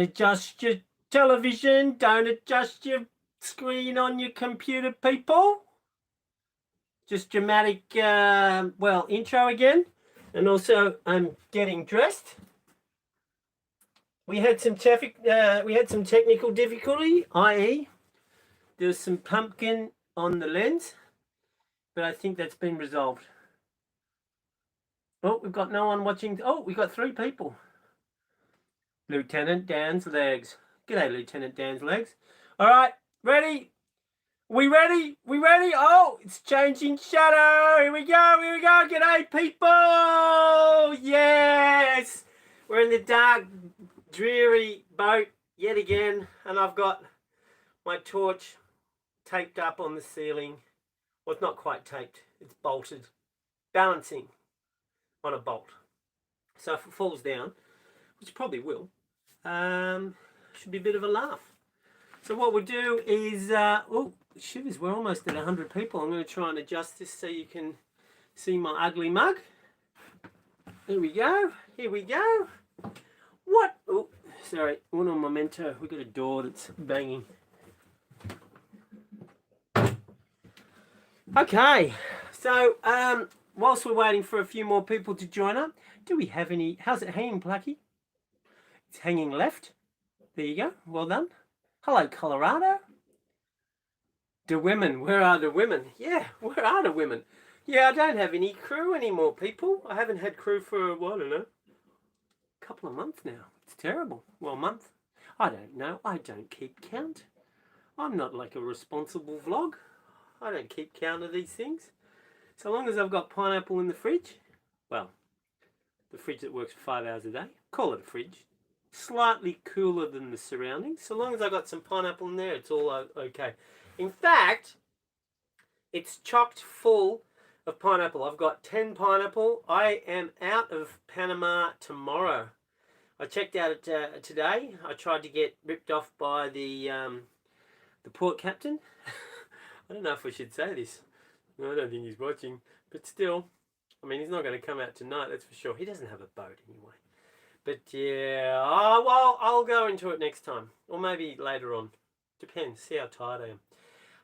Adjust your television. Don't adjust your screen on your computer, people. Just dramatic, intro again. And also, I'm getting dressed. We had some technical difficulty, i.e., there was some pumpkin on the lens, but I think that's been resolved. Oh, we've got no one watching. Oh, we've got 3 people. Lieutenant Dan's legs. G'day, Lieutenant Dan's legs. All right, ready? We ready? We ready? Oh, it's changing shadow. Here we go. Here we go. G'day, people. Yes. We're in the dark, dreary boat yet again, and I've got my torch taped up on the ceiling. Well, it's not quite taped. It's bolted, balancing on a bolt. So if it falls down, which probably will, should be a bit of a laugh. So what we'll do is, shivers, we're almost at 100 people. I'm going to try and adjust this so you can see my ugly mug. Here we go. Here we go. What? Oh, sorry. Uno momento. We've got a door that's banging. Okay. So, whilst we're waiting for a few more people to join up, do we have any... How's it hanging, Plucky? It's hanging left. There you go. Well done. Hello, Colorado. The women. Where are the women? Yeah, where are the women? Yeah, I don't have any crew anymore, people. I haven't had crew for, I don't know, a couple of months now. It's terrible. Well, a month. I don't know. I don't keep count. I'm not like a responsible vlog. I don't keep count of these things. So long as I've got pineapple in the fridge, well, the fridge that works for 5 hours a day, call it a fridge. Slightly cooler than the surroundings. So long as I got some pineapple in there, it's all okay. In fact, it's chocked full of pineapple. I've got 10 pineapple. I am out of Panama tomorrow. I checked out today. I tried to get ripped off by the port captain. I don't know if I should say this. No, I don't think he's watching. But still, I mean, he's not going to come out tonight, that's for sure. He doesn't have a boat anyway. But yeah, well, I'll go into it next time. Or maybe later on. Depends, see how tired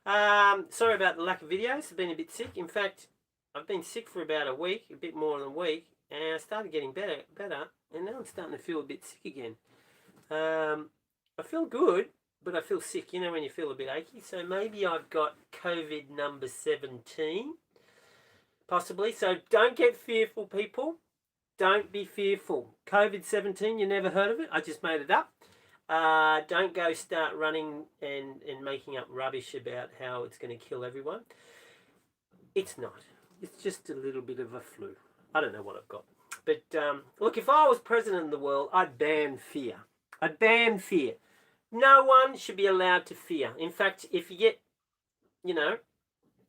I am. Sorry about the lack of videos. I've been a bit sick. In fact, I've been sick for about a week, a bit more than a week. And I started getting better. And now I'm starting to feel a bit sick again. I feel good, but I feel sick. You know when you feel a bit achy? So maybe I've got COVID number 17. Possibly. So don't get fearful, people. Don't be fearful. COVID-17, you never heard of it? I just made it up. Don't go start running and making up rubbish about how it's going to kill everyone. It's not. It's just a little bit of a flu. I don't know what I've got. But look, if I was president of the world, I'd ban fear. I'd ban fear. No one should be allowed to fear. In fact, if you get,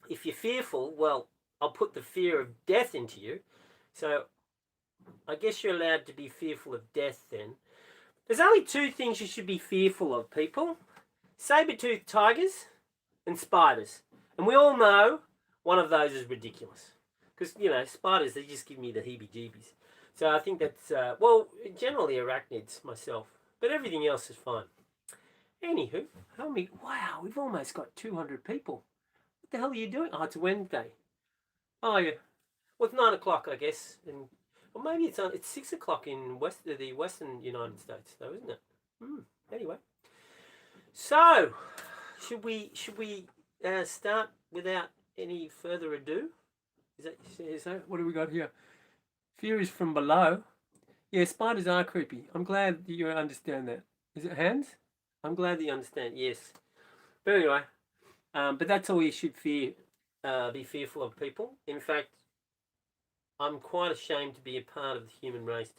if you're fearful, well, I'll put the fear of death into you. So I guess you're allowed to be fearful of death then. There's only 2 things you should be fearful of, people. Saber-toothed tigers and spiders. And we all know one of those is ridiculous. Because, spiders, they just give me the heebie-jeebies. So I think that's, generally arachnids myself. But everything else is fine. Anywho, wow, we've almost got 200 people. What the hell are you doing? Oh, it's Wednesday. Oh, yeah. Well, it's 9 o'clock, I guess. And or maybe it's 6 o'clock in the Western United States, though, isn't it? Anyway, so should we start without any further ado? Is that what do we got here? Fear is from below. Yeah, spiders are creepy. I'm glad that you understand that. Is it hands? I'm glad that you understand. Yes. But anyway, but that's all you should be fearful of, people. In fact, I'm quite ashamed to be a part of the human race.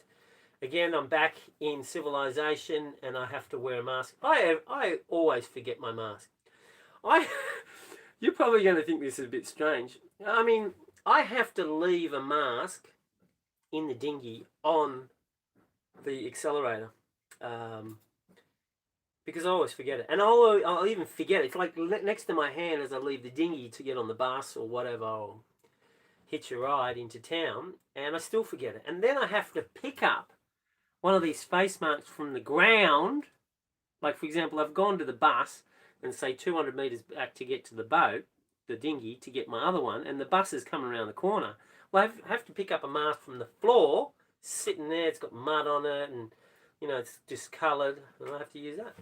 Again, I'm back in civilization and I have to wear a mask. I always forget my mask. You're probably going to think this is a bit strange. I mean, I have to leave a mask in the dinghy on the accelerator because I always forget it. And I'll even forget it. It's like next to my hand as I leave the dinghy to get on the bus or whatever, or hitch a ride into town, and I still forget it. And then I have to pick up one of these face masks from the ground Like, for example, I've gone to the bus and say 200 metres back to get to the boat, the dinghy, to get my other one, and the bus is coming around the corner. Well, I have to pick up a mask from the floor, sitting there, it's got mud on it, and, you know, it's discoloured, and I have to use that.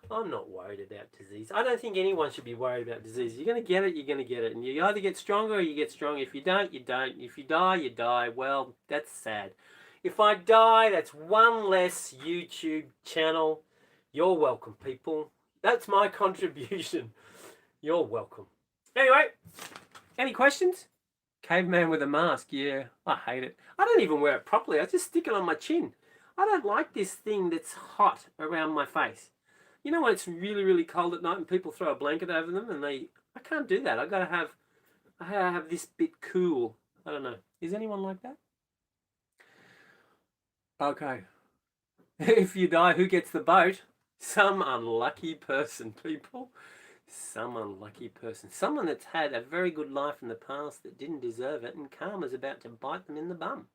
I'm not worried about disease. I don't think anyone should be worried about disease. You're going to get it, you're going to get it. And you either get stronger or you get stronger. If you don't, you don't. If you die, you die. Well, that's sad. If I die, that's one less YouTube channel. You're welcome, people. That's my contribution. You're welcome. Anyway, any questions? Caveman with a mask. Yeah, I hate it. I don't even wear it properly. I just stick it on my chin. I don't like this thing that's hot around my face. You know when it's really, really cold at night and people throw a blanket over them and I can't do that. I gotta have this bit cool. I don't know. Is anyone like that? Okay. If you die, who gets the boat? Some unlucky person, people. Some unlucky person. Someone that's had a very good life in the past that didn't deserve it and karma's about to bite them in the bum.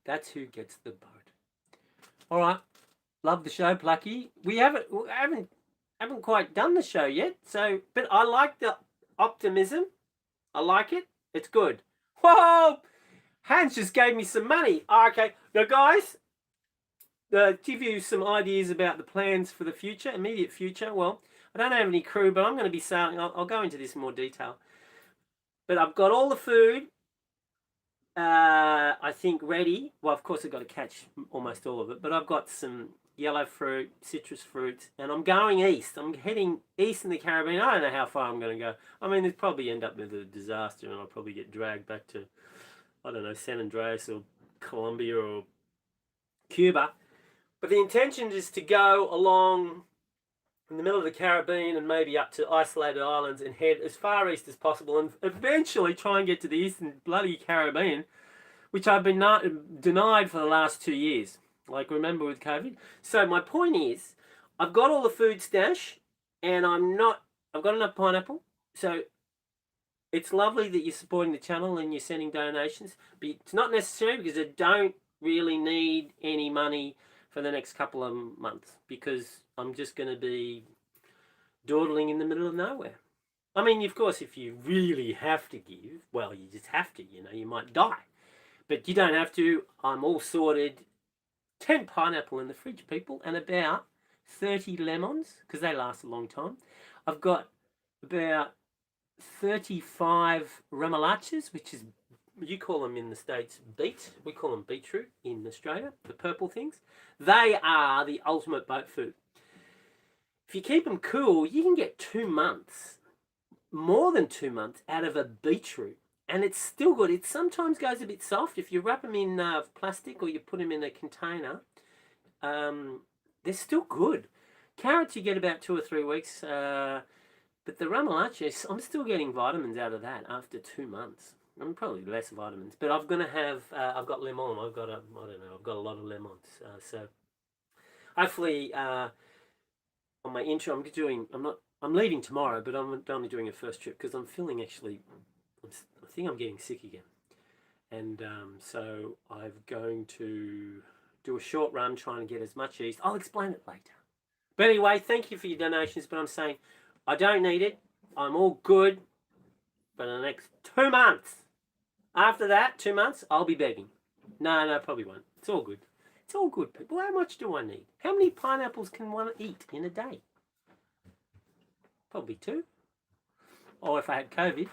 That's who gets the boat. All right. Love the show, Plucky. We haven't quite done the show yet. So, but I like the optimism. I like it. It's good. Whoa! Hans just gave me some money. Oh, okay, now guys, to give you some ideas about the plans for the future, immediate future. Well, I don't have any crew, but I'm going to be selling. I'll go into this in more detail. But I've got all the food. I think ready. Well, of course I've got to catch almost all of it, but I've got some yellow fruit, citrus fruits, and I'm going east. I'm heading east in the Caribbean. I don't know how far I'm going to go. I mean, it'd probably end up with a disaster, and I'll probably get dragged back to, I don't know, San Andreas or Colombia or Cuba. But the intention is to go along in the middle of the Caribbean and maybe up to isolated islands and head as far east as possible and eventually try and get to the eastern bloody Caribbean, which I've been denied for the last 2 years. Like, remember with COVID? So my point is, I've got all the food stash and I've got enough pineapple. So it's lovely that you're supporting the channel and you're sending donations, but it's not necessary because I don't really need any money for the next couple of months because I'm just going to be dawdling in the middle of nowhere. I mean, of course, if you really have to give, well, you just have to, you know, you might die. But you don't have to. I'm all sorted. 10 pineapple in the fridge, people, and about 30 lemons, because they last a long time. I've got about 35 remolachas, which is, you call them in the States beet. We call them beetroot in Australia, the purple things. They are the ultimate boat food. If you keep them cool, you can get 2 months, more than 2 months, out of a beetroot. And it's still good. It sometimes goes a bit soft. If you wrap them in plastic or you put them in a container, they're still good. Carrots you get about 2 or 3 weeks. But the remolacha, I'm still getting vitamins out of that after 2 months. I'm probably less vitamins. But I'm going to have, I've got lemon. I've got a lot of lemons. So hopefully on my intro, I'm leaving tomorrow, but I'm only doing a first trip because I'm feeling actually, I think I'm getting sick again. And so I'm going to do a short run trying to get as much east. I'll explain it later. But anyway, thank you for your donations. But I'm saying I don't need it. I'm all good for the next 2 months. After that, 2 months, I'll be begging. No, probably won't. It's all good. It's all good, people. How much do I need? How many pineapples can one eat in a day? Probably 2. Or if I had COVID,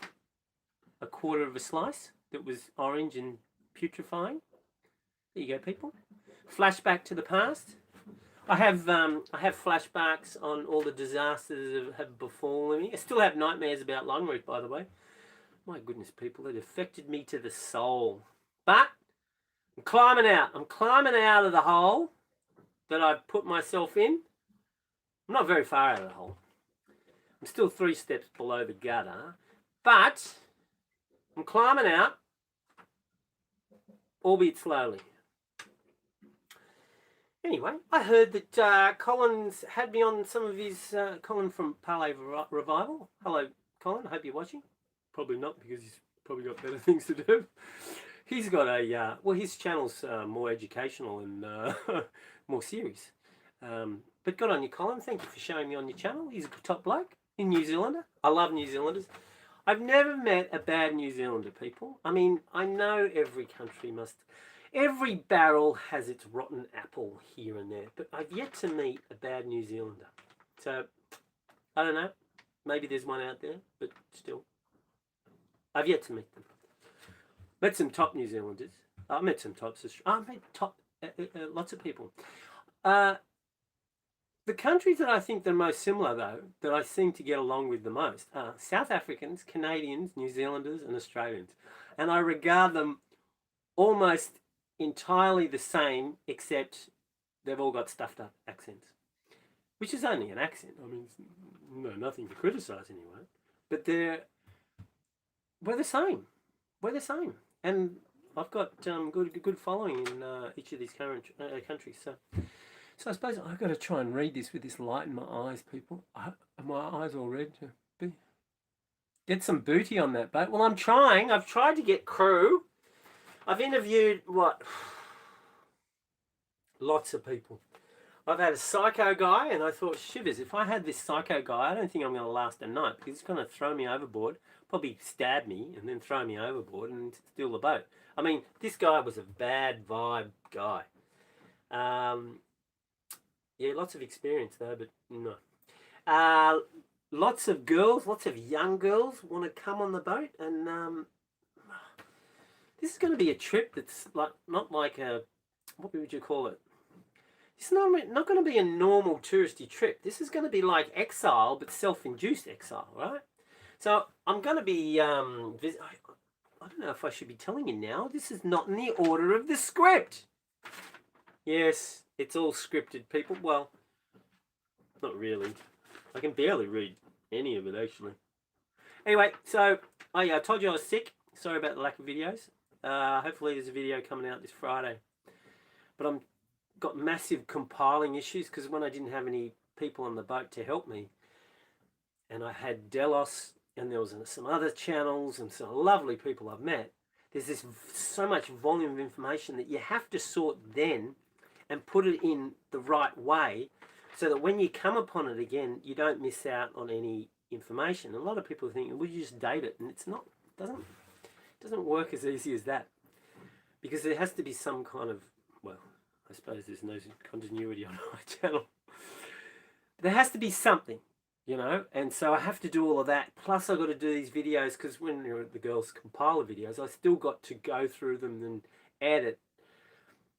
a quarter of a slice that was orange and putrefying. There you go, people. Flashback to the past. I have flashbacks on all the disasters that have befallen me. I still have nightmares about Longreach, by the way. My goodness, people, it affected me to the soul. But I'm climbing out. I'm climbing out of the hole that I've put myself in. I'm not very far out of the hole. I'm still 3 steps below the gutter. But I'm climbing out, albeit slowly. Anyway, I heard that Colin's had me on some of his, Colin from Parlay Revival. Hello, Colin, I hope you're watching. Probably not, because he's probably got better things to do. He's got a, well, his channel's more educational and more serious. But good on you, Colin. Thank you for showing me on your channel. He's a top bloke in New Zealander. I love New Zealanders. I've never met a bad New Zealander, people. I mean, I know every country every barrel has its rotten apple here and there, but I've yet to meet a bad New Zealander. So, I don't know. Maybe there's one out there, but still. I've yet to meet them. Met some top New Zealanders. I met some tops. I met top, lots of people. The countries that I think they're most similar, though, that I seem to get along with the most are South Africans, Canadians, New Zealanders, and Australians. And I regard them almost entirely the same, except they've all got stuffed up accents, which is only an accent. I mean, nothing to criticise anyway. But we're the same. We're the same. And I've got good following in each of these current countries. So I suppose I've got to try and read this with this light in my eyes, people. Are my eyes all red? Get some booty on that boat. Well, I'm trying. I've tried to get crew. I've interviewed, lots of people. I've had a psycho guy, and I thought, shivers, if I had this psycho guy, I don't think I'm going to last a night, because he's going to throw me overboard, probably stab me, and then throw me overboard and steal the boat. I mean, this guy was a bad vibe guy. Yeah, lots of experience though, but no. Lots of girls, lots of young girls want to come on the boat, and this is going to be a trip that's not like a, what would you call it? It's not going to be a normal touristy trip. This is going to be like exile, but self-induced exile, right? So I'm going to be, I don't know if I should be telling you now. This is not in the order of the script. Yes. It's all scripted, people. Well, not really. I can barely read any of it, actually. Anyway, so I told you I was sick. Sorry about the lack of videos. Hopefully there's a video coming out this Friday. But I've got massive compiling issues because when I didn't have any people on the boat to help me, and I had Delos, and there was some other channels and some lovely people I've met, there's so much volume of information that you have to sort then and put it in the right way so that when you come upon it again, you don't miss out on any information. A lot of people think, well, you just date it, and it's not. It doesn't work as easy as that, because there has to be some kind of, well, I suppose there's no continuity on my channel. There has to be something, you know, and so I have to do all of that. Plus I've got to do these videos, because when the girls compile the videos, I still got to go through them and edit,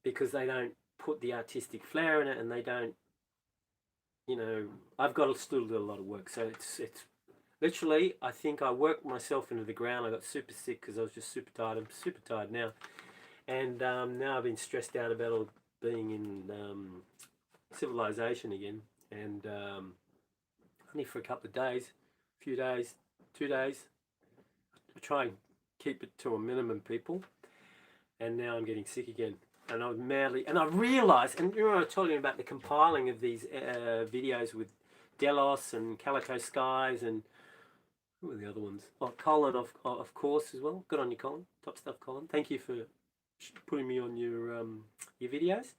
because they don't put the artistic flair in it, and they don't, you know, I've got to still do a lot of work. So it's literally, I think I worked myself into the ground. I got super sick because I was just super tired. I'm super tired now, and now I've been stressed out about being in civilization again, and only for a couple of days, a few days, 2 days. I try and keep it to a minimum, people, and now I'm getting sick again. And I was madly, and I realised, and you know, I told you about the compiling of these videos with Delos and Calico Skies, and who were the other ones? Oh, Colin, of course, as well. Good on you, Colin. Top stuff, Colin. Thank you for putting me on your videos.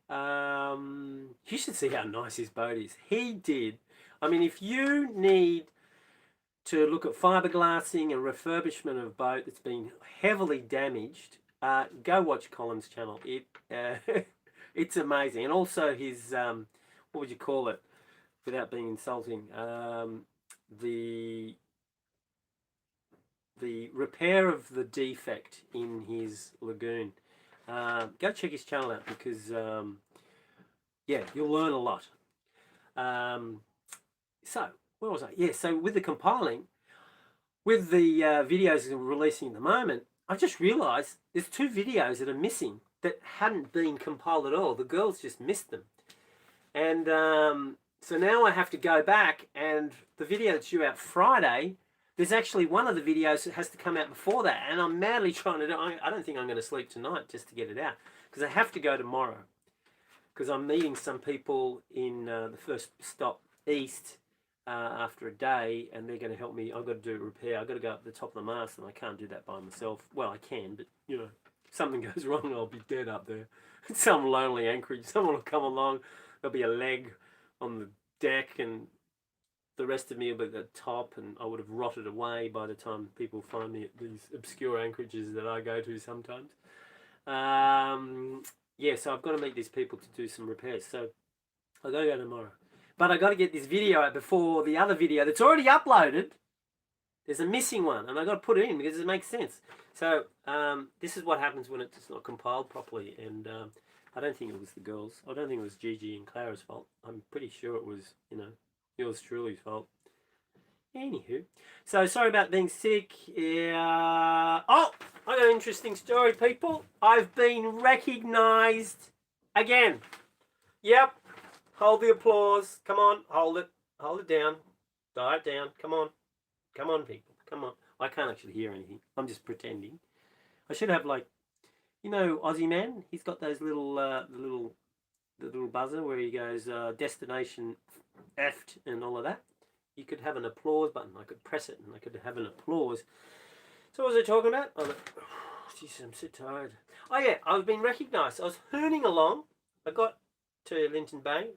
You should see how nice his boat is. He did. I mean, if you need to look at fiberglassing and refurbishment of a boat that's been heavily damaged, go watch Colin's channel. It's amazing. And also his, what would you call it, without being insulting, the repair of the defect in his lagoon. Go check his channel out, because, yeah, you'll learn a lot. So, where was I? Yeah, so with the compiling, with the videos I'm releasing at the moment, I just realised there's 2 videos that are missing that hadn't been compiled at all. The girls just missed them. And so now I have to go back, and the video that's due out Friday, there's actually one of the videos that has to come out before that, and I'm madly trying to do it. I don't think I'm going to sleep tonight just to get it out, because I have to go tomorrow, because I'm meeting some people in the first stop east after a day, and they're going to help me. I've got to do a repair. I've got to go up the top of the mast, and I can't do that by myself. Well, I can, but, you know, if something goes wrong, I'll be dead up there. Some lonely anchorage. Someone will come along. there'll be a leg on the deck, and the rest of me will be at the top, and I would have rotted away by the time people find me at these obscure anchorages that I go to sometimes. Yeah, so I've got to meet these people to do some repairs. So I'll go tomorrow. But I got to get this video out before the other video that's already uploaded. There's a missing one, and I got to put it in because it makes sense. So this is what happens when it's not compiled properly, and I don't think it was the girls. I don't think it was Gigi and Clara's fault. I'm pretty sure it was, yours truly's fault. Anywho, so sorry about being sick. Yeah. Oh, I got an interesting story, people. I've been recognised again. Yep. Hold the applause. Come on, hold it. Hold it down. Dial it down. Come on. Come on, people. Come on. I can't actually hear anything. I'm just pretending. I should have, like, Aussie Man. He's got those little, the little buzzer where he goes destination effed and all of that. You could have an applause button. I could press it and I could have an applause. So what was I talking about? Jesus, I'm so tired. Oh yeah, I've been recognised. I was hurning along. I got to Linton Bay.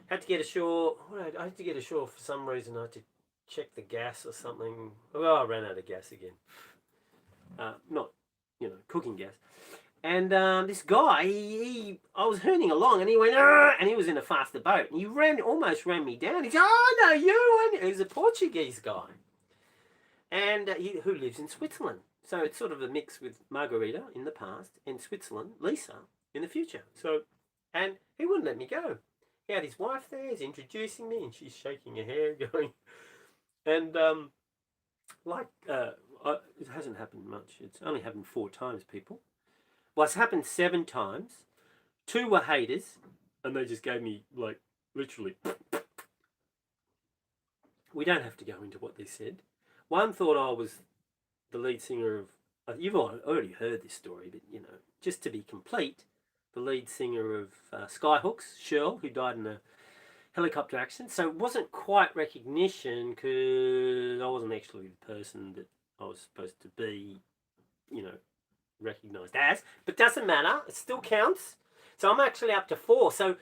Had to get ashore. I had to get ashore for some reason. I had to check the gas or something. Well, I ran out of gas again. Not, cooking gas. And this guy, I was hurning along, and he went, and he was in a faster boat, and he almost ran me down. He said, "Oh no, you!" He's a Portuguese guy, and who lives in Switzerland. So it's sort of a mix with Margarita in the past and Switzerland, Lisa in the future. So, and he wouldn't let me go. He had his wife there. He's introducing me, and she's shaking her hair, going, and it hasn't happened much. It's only happened 4 times, people. Well, it's happened 7 times. 2 were haters, and they just gave me, like, literally. We don't have to go into what they said. One thought I was the lead singer of... You've already heard this story, but, just to be complete, the lead singer of Skyhooks, Shirl, who died in a helicopter accident. So it wasn't quite recognition, because I wasn't actually the person that I was supposed to be, recognised as, but doesn't matter, it still counts. So I'm actually up to 4. So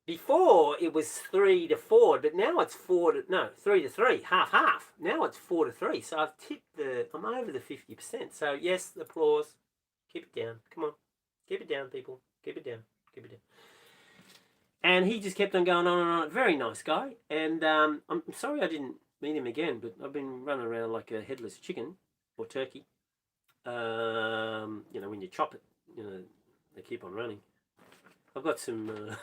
before it was 3 to 4, but now it's 3 to 3, half. Now it's 4 to 3. So I've tipped I'm over the 50%. So yes, applause. Keep it down. Come on. Keep it down, people. Keep it down. Keep it down. And he just kept on going on and on. Very nice guy. And I'm sorry I didn't meet him again, but I've been running around like a headless chicken or turkey. When you chop it, they keep on running. I've got some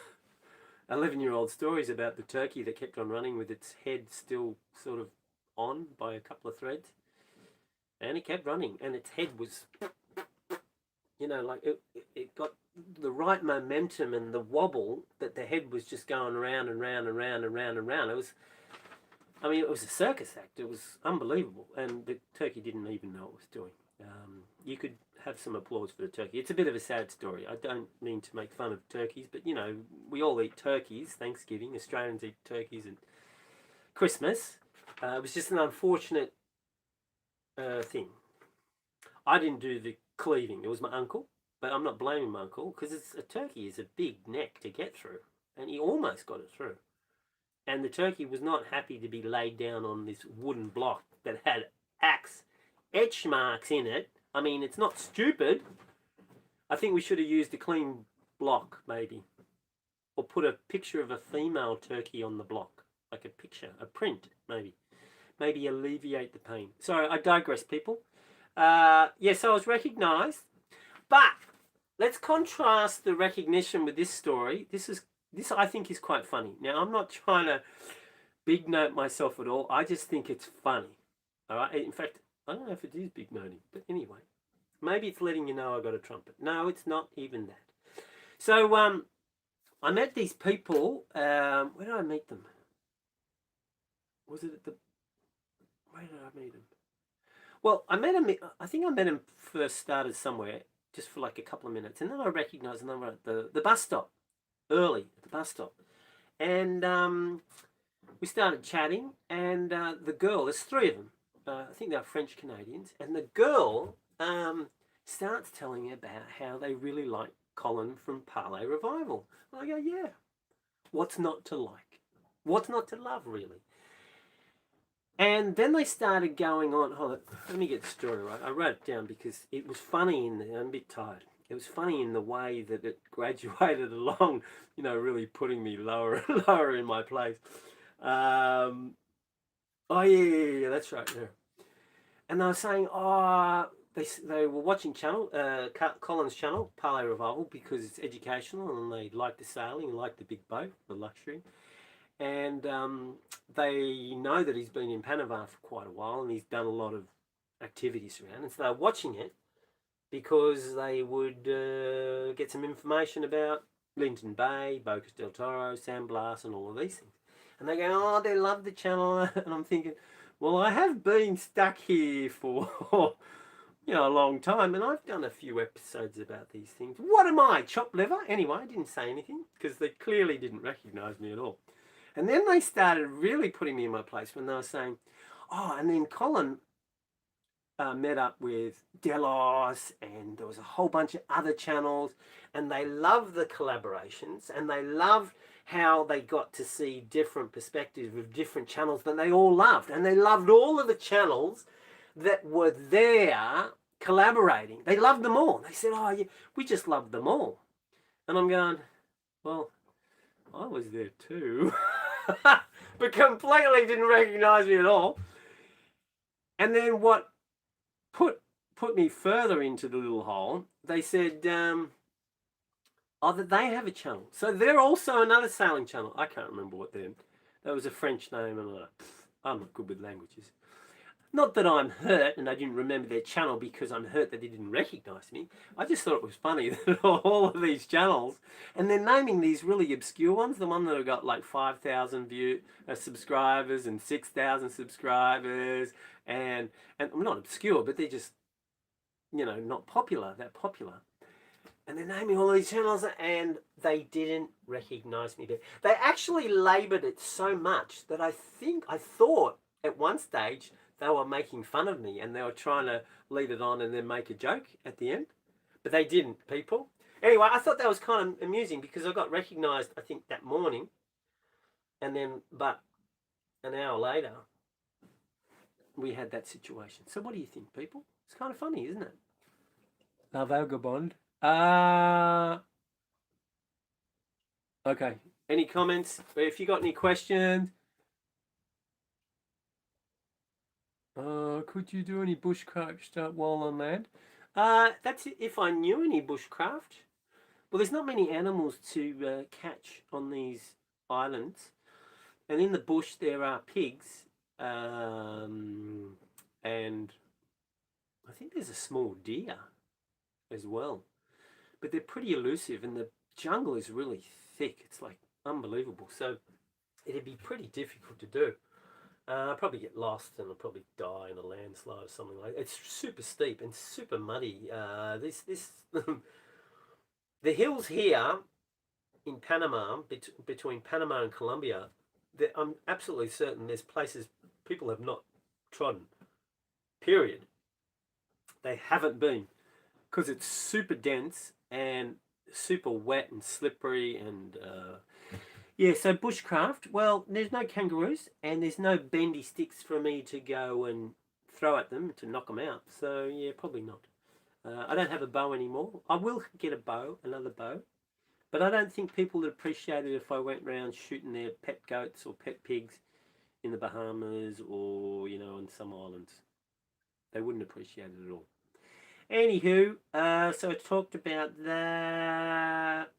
11-year-old stories about the turkey that kept on running with its head still sort of on by a couple of threads. And it kept running, and its head was, it got the right momentum and the wobble that the head was just going round and round and round and round and round. It was a circus act. It was unbelievable, and the turkey didn't even know what it was doing. You could have some applause for the turkey. It's a bit of a sad story. I don't mean to make fun of turkeys, but we all eat turkeys. Thanksgiving, Australians eat turkeys at Christmas. It was just an unfortunate thing. I didn't do the cleaving. It was my uncle, but I'm not blaming my uncle, because a turkey is a big neck to get through, and he almost got it through. And the turkey was not happy to be laid down on this wooden block that had axe etch marks in it. I mean, it's not stupid. I think we should have used a clean block, maybe. Or put a picture of a female turkey on the block. Like a picture, a print, maybe. Maybe alleviate the pain. Sorry, I digress, people. So I was recognised. But let's contrast the recognition with this story. This I think is quite funny. Now, I'm not trying to big note myself at all. I just think it's funny. All right. In fact, I don't know if it is big noting, but anyway, maybe it's letting you know I got a trumpet. No, it's not even that. So I met these people. Where did I meet them? Was it where did I meet them? Well, I think I met him first started somewhere, just for like a couple of minutes, and then I recognised them at the bus stop, early at the bus stop, and we started chatting, and the girl, there's 3 of them. I think they're French Canadians, and the girl starts telling me about how they really like Colin from Parlay Revival. And I go, yeah, What's not to like? What's not to love, really? And then they started going on. Hold on, let me get the story right. I wrote it down because it was funny I'm a bit tired. It was funny in the way that it graduated along, really putting me lower and lower in my place. Oh yeah, that's right. Yeah. And they were saying, they were watching Colin's channel, Parlay Revival, because it's educational and they like the sailing and like the big boat, the luxury. And they know that he's been in Panama for quite a while and he's done a lot of activities around. And so they're watching it because they would get some information about Linton Bay, Bocas del Toro, San Blas, and all of these things. And they go, oh, they love the channel. And I'm thinking, well, I have been stuck here for a long time, and I've done a few episodes about these things. What am I, chopped liver? Anyway, I didn't say anything because they clearly didn't recognise me at all. And then they started really putting me in my place when they were saying, oh, and then Colin met up with Delos, and there was a whole bunch of other channels, and they loved the collaborations, and they loved how they got to see different perspectives of different channels that they all loved. And they loved all of the channels that were there collaborating. They loved them all. They said, oh, yeah, we just loved them all. And I'm going, well, I was there too. But completely didn't recognize me at all. And then what put me further into the little hole, they said, that they have a channel. So they're also another sailing channel. I can't remember what they're. That was a French name, and I'm not good with languages. Not that I'm hurt and I didn't remember their channel because I'm hurt that they didn't recognise me. I just thought it was funny that all of these channels, and they're naming these really obscure ones, the one that have got like 5,000 subscribers and 6,000 subscribers, and not obscure, but they're just, not popular, that popular. And they're naming all of these channels, and they didn't recognise me. They actually laboured it so much that I thought at one stage they were making fun of me and they were trying to lead it on and then make a joke at the end. But they didn't, people. Anyway, I thought that was kind of amusing because I got recognised, I think, that morning. And then, but an hour later, we had that situation. So what do you think, people? It's kind of funny, isn't it? La Vagabond. Okay. Any comments? If you got any questions? Could you do any bushcraft stuff while on land? That's it, if I knew any bushcraft. Well, there's not many animals to catch on these islands. And in the bush there are pigs. And I think there's a small deer as well. But they're pretty elusive and the jungle is really thick. It's like unbelievable. So it'd be pretty difficult to do. I'll probably get lost and I'll probably die in a landslide or something like that. It's super steep and super muddy. The hills here in Panama, between Panama and Colombia, I'm absolutely certain there's places people have not trodden. Period. They haven't been. Because it's super dense and super wet and slippery and... yeah, so bushcraft, well, there's no kangaroos and there's no bendy sticks for me to go and throw at them to knock them out. So, yeah, probably not. I don't have a bow anymore. I will get a bow, another bow. But I don't think people would appreciate it if I went around shooting their pet goats or pet pigs in the Bahamas or, on some islands. They wouldn't appreciate it at all. Anywho, so I talked about that.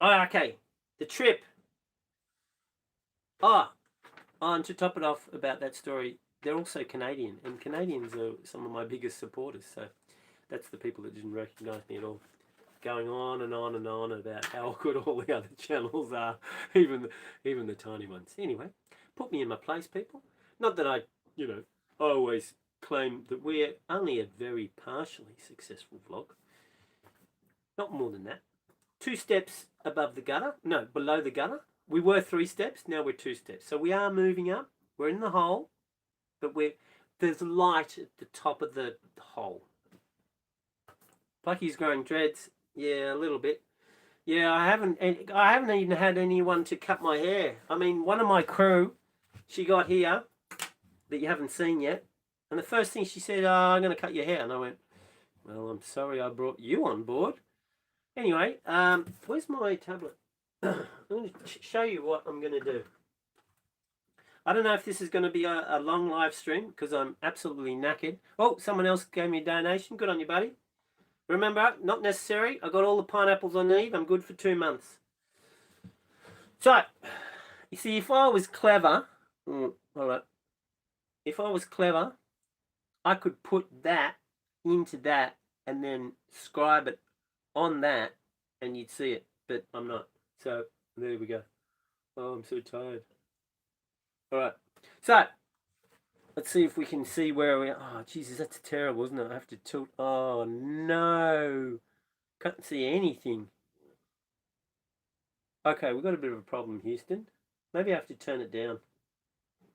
Oh, okay. The trip. And to top it off about that story, they're also Canadian, and Canadians are some of my biggest supporters, so that's the people that didn't recognise me at all. Going on and on and on about how good all the other channels are, even the tiny ones. Anyway, put me in my place, people. Not that I always claim that we're only a very partially successful vlog. Not more than that. 2 steps above the gutter. No, below the gutter. We were 3 steps, now we're 2 steps. So we are moving up. We're in the hole, but there's light at the top of the hole. Plucky's growing dreads. Yeah, a little bit. Yeah, I haven't. I haven't even had anyone to cut my hair. I mean, one of my crew, she got here that you haven't seen yet, and the first thing she said, "Oh, I'm going to cut your hair," and I went, "Well, I'm sorry, I brought you on board." Anyway, where's my tablet? I'm going to show you what I'm going to do. I don't know if this is going to be a long live stream because I'm absolutely knackered. Oh, someone else gave me a donation. Good on you, buddy. Remember, not necessary. I got all the pineapples I need. I'm good for 2 months. So, you see, if I was clever, hold on. If I was clever, I could put that into that and then scribe it on that and you'd see it. But I'm not. So, there we go. Oh, I'm so tired. All right. So, let's see if we can see where we are. Oh, Jesus, that's terrible, isn't it? I have to tilt. Oh, no. Can't see anything. Okay, we've got a bit of a problem, Houston. Maybe I have to turn it down.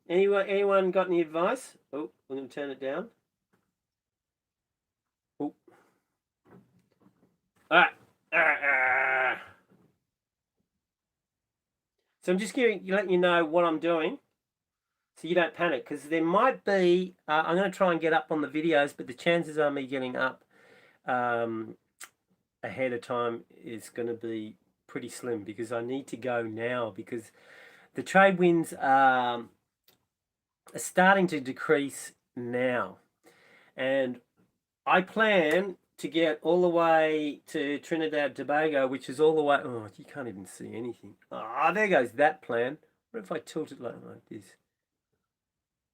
Anyone got any advice? Oh, we're going to turn it down. Oh. All right. So I'm just letting you know what I'm doing so you don't panic, because there might be, I'm going to try and get up on the videos, but the chances are me getting up ahead of time is going to be pretty slim because I need to go now because the trade winds are starting to decrease now. And I plan to get all the way to Trinidad Tobago, which is all the way. Oh, you can't even see anything. Ah, there goes that plan. What if I tilt it like this?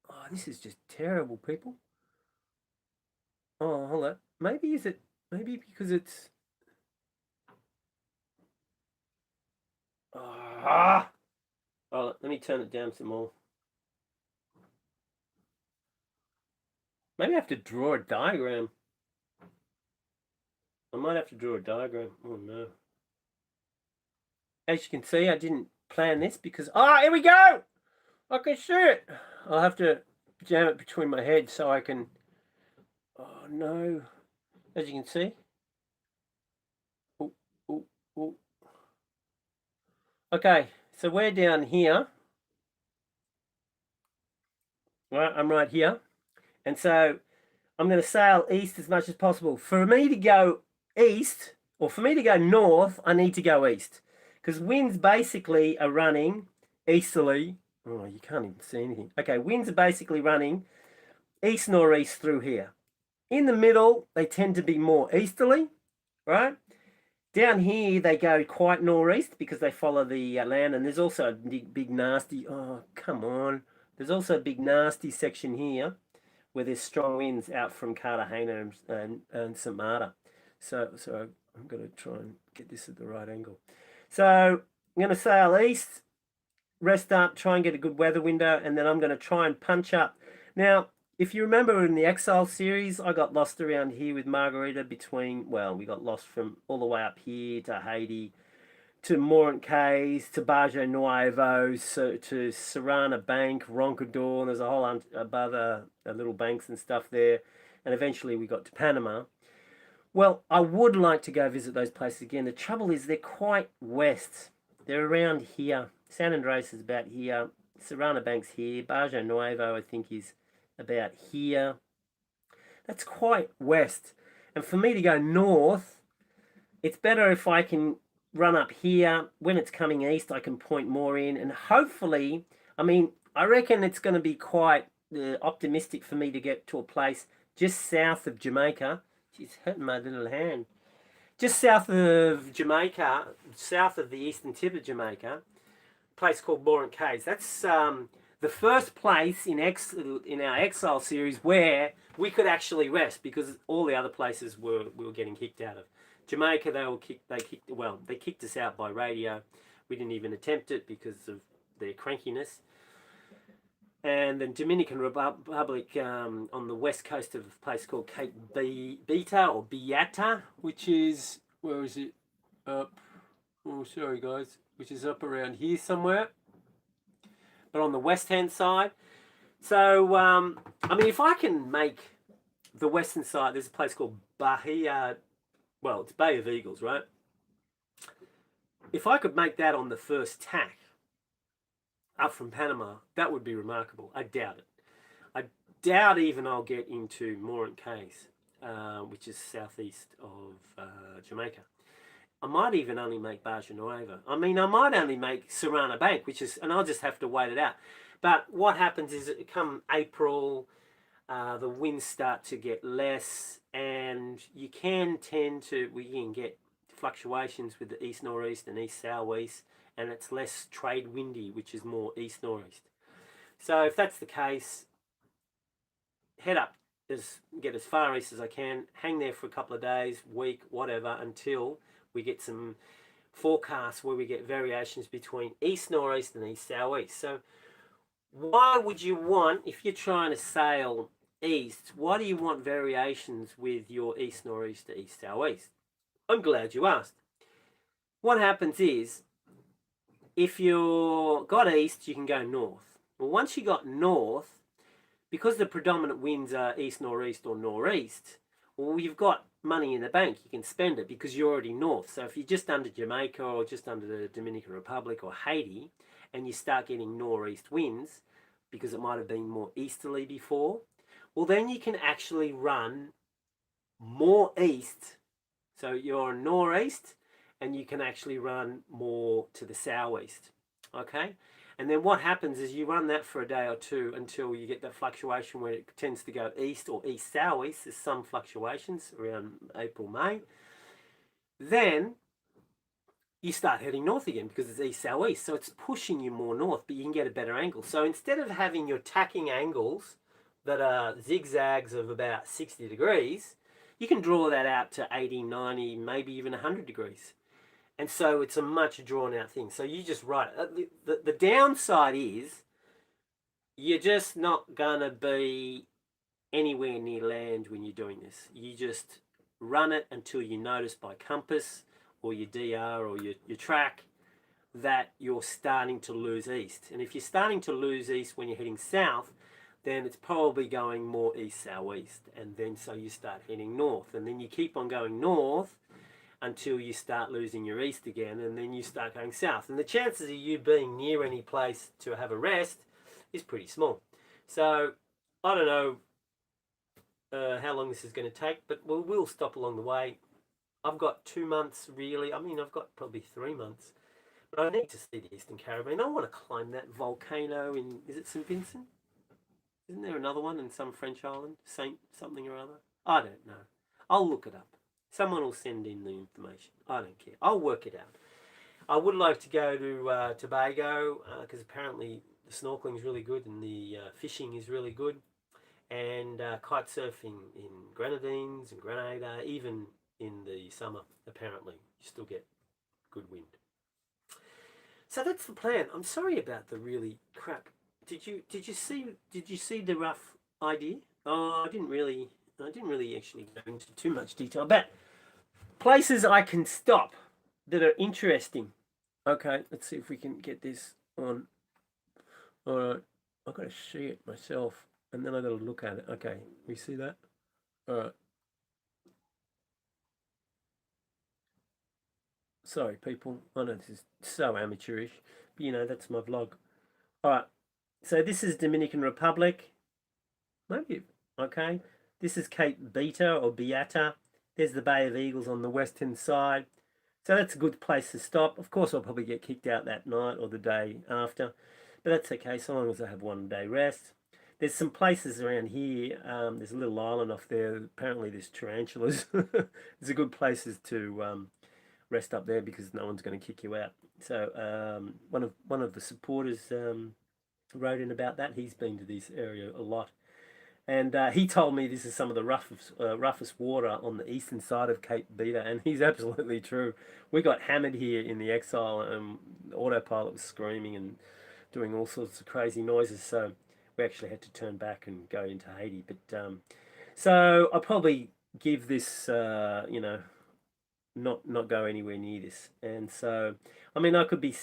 Oh, this is just terrible, people. Oh, hold on. Maybe because it's. Ah. Oh, let me turn it down some more. Maybe I have to draw a diagram. I might have to draw a diagram. Oh no. As you can see, I didn't plan this because... Ah, here we go! I can see it. I'll have to jam it between my head so I can... Oh no. As you can see. Ooh. Okay, so we're down here. Right, I'm right here. And so I'm going to sail east as much as possible. For me to go east, or for me to go north, I need to go east. Because winds basically are running easterly. Oh, you can't even see anything. Okay, winds are basically running east-northeast through here. In the middle, they tend to be more easterly, right? Down here, they go quite northeast because they follow the land. And there's also a big nasty... Oh, come on. There's also a big nasty section here where there's strong winds out from Cartagena and St. Marta. So I'm going to try and get this at the right angle. So I'm going to sail east, rest up, try and get a good weather window, and then I'm going to try and punch up. Now, if you remember in the Exile series, I got lost around here with Margarita we got lost from all the way up here to Haiti, to Morant Cays, to Bajo Nuevo, to Serrana Bank, Roncador, and there's a whole other little banks and stuff there. And eventually we got to Panama. Well, I would like to go visit those places again. The trouble is they're quite west. They're around here. San Andreas is about here. Serrana Bank's here. Bajo Nuevo, I think, is about here. That's quite west. And for me to go north, it's better if I can run up here. When it's coming east, I can point more in. And hopefully, I reckon it's going to be quite optimistic for me to get to a place just south of Jamaica. She's hurting my little hand. Just south of Jamaica, south of the eastern tip of Jamaica, a place called Morant Cays. That's the first place in our Exile series where we could actually rest because all the other places we were getting kicked out of. Jamaica, they kicked us out by radio. We didn't even attempt it because of their crankiness. And the Dominican Republic on the west coast of a place called Cape Beta or Beata, which is, where is it? Up, oh sorry guys, which is up around here somewhere. But on the west-hand side. So, if I can make the western side, there's a place called Bahia, well, it's Bay of Eagles, right? if I could make that on the first tack up from Panama, that would be remarkable. I doubt it. I doubt even I'll get into Morant Cays, which is southeast of Jamaica. I might even only make Barja Nueva. I mean, I might only make Serrana Bank, which is, and I'll just have to wait it out. But what happens is, come April, the winds start to get less, and you can tend to, we can get fluctuations with the east northeast and east southeast, and it's less trade windy, which is more east northeast. So if that's the case, head up, get as far east as I can, hang there for a couple of days, week, whatever, until we get some forecasts where we get variations between east northeast and east southeast. So why would you want, if you're trying to sail east, why do you want variations with your east northeast to east southeast? I'm glad you asked. What happens is, if you've got east, you can go north. Well, once you got north, because the predominant winds are east northeast or northeast, well, you've got money in the bank. You can spend it because you're already north. So if you're just under Jamaica or just under the Dominican Republic or Haiti, and you start getting northeast winds, because it might have been more easterly before, well, then you can actually run more east. So you're northeast, and you can actually run more to the southeast. Okay? And then what happens is you run that for a day or two until you get that fluctuation where it tends to go east or east southeast. There's some fluctuations around April, May. Then you start heading north again because it's east southeast. So it's pushing you more north, but you can get a better angle. So instead of having your tacking angles that are zigzags of about 60 degrees, you can draw that out to 80, 90, maybe even 100 degrees. And so it's a much drawn out thing. So you just write it. The downside is you're just not going to be anywhere near land when you're doing this. You just run it until you notice by compass or your DR or your track that you're starting to lose east. And if you're starting to lose east when you're heading south, then it's probably going more east southeast. And then so you start heading north. And then you keep on going north until you start losing your east again, and then you start going south. And the chances of you being near any place to have a rest is pretty small. So I don't know how long this is going to take, but we'll stop along the way. I've got 2 months really. I mean, I've got probably 3 months, but I need to see the Eastern Caribbean. I want to climb that volcano in, is it St. Vincent? Isn't there another one in some French island? Saint something or other? I don't know. I'll look it up. Someone will send in the information. I don't care. I'll work it out. I would like to go to Tobago because apparently the snorkeling is really good and the fishing is really good. And kite surfing in Grenadines and Grenada, even in the summer, apparently, you still get good wind. So that's the plan. I'm sorry about the really crap. Did you see the rough idea? Oh, I didn't really actually go into too much detail, but places I can stop that are interesting. Okay, let's see if we can get this on. All right, I've got to see it myself, and then I've got to look at it. Okay, we see that? All right. Sorry, people. I know this is so amateurish, but you know, that's my vlog. All right, so this is Dominican Republic. Maybe, okay. This is Cape Beta or Beata. There's the Bay of Eagles on the western side. So that's a good place to stop. Of course, I'll probably get kicked out that night or the day after, but that's okay, so long as I have 1 day rest. There's some places around here. There's a little island off there. Apparently there's tarantulas. It's a good places to rest up there because no one's going to kick you out. So one of the supporters wrote in about that. He's been to this area a lot. And he told me this is some of the roughest water on the eastern side of Cape Beta, and he's absolutely true. We got hammered here in the Exile, and the autopilot was screaming and doing all sorts of crazy noises, so we actually had to turn back and go into Haiti. But so I'll probably give this, you know, not go anywhere near this. And so, I mean, I could be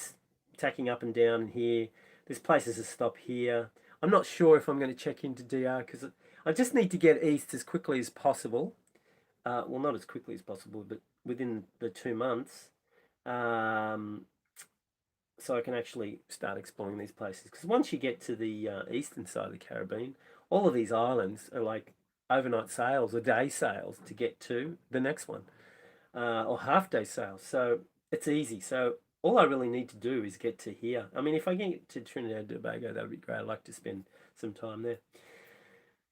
tacking up and down here. There's places to stop here. I'm not sure if I'm going to check into DR because I just need to get east as quickly as possible. Well, not as quickly as possible, but within the 2 months. So I can actually start exploring these places. Because once you get to the eastern side of the Caribbean, all of these islands are like overnight sails or day sails to get to the next one, or half day sails. So it's easy. So all I really need to do is get to here. I mean, if I can get to Trinidad and Tobago, that would be great. I'd like to spend some time there.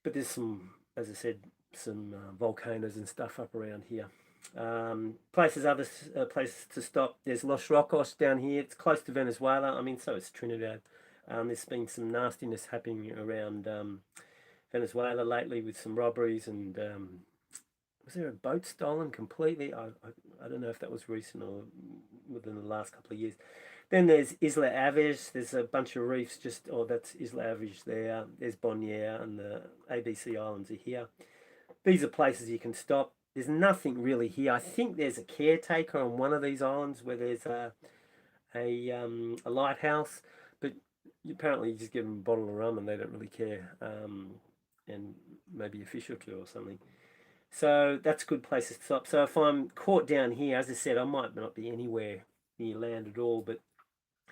But there's some, as I said, some volcanoes and stuff up around here. Other places to stop. There's Los Rocos down here. It's close to Venezuela. I mean, so it's Trinidad. There's been some nastiness happening around Venezuela lately with some robberies and was there a boat stolen completely? I don't know if that was recent or within the last couple of years. Then there's Isla Aves. There's a bunch of reefs just, oh, that's Isla Aves there. There's Bonaire and the ABC Islands are here. These are places you can stop. There's nothing really here. I think there's a caretaker on one of these islands where there's a lighthouse, but apparently you just give them a bottle of rum and they don't really care, and maybe a fish or two or something. So that's a good place to stop. So if I'm caught down here, as I said, I might not be anywhere near land at all, but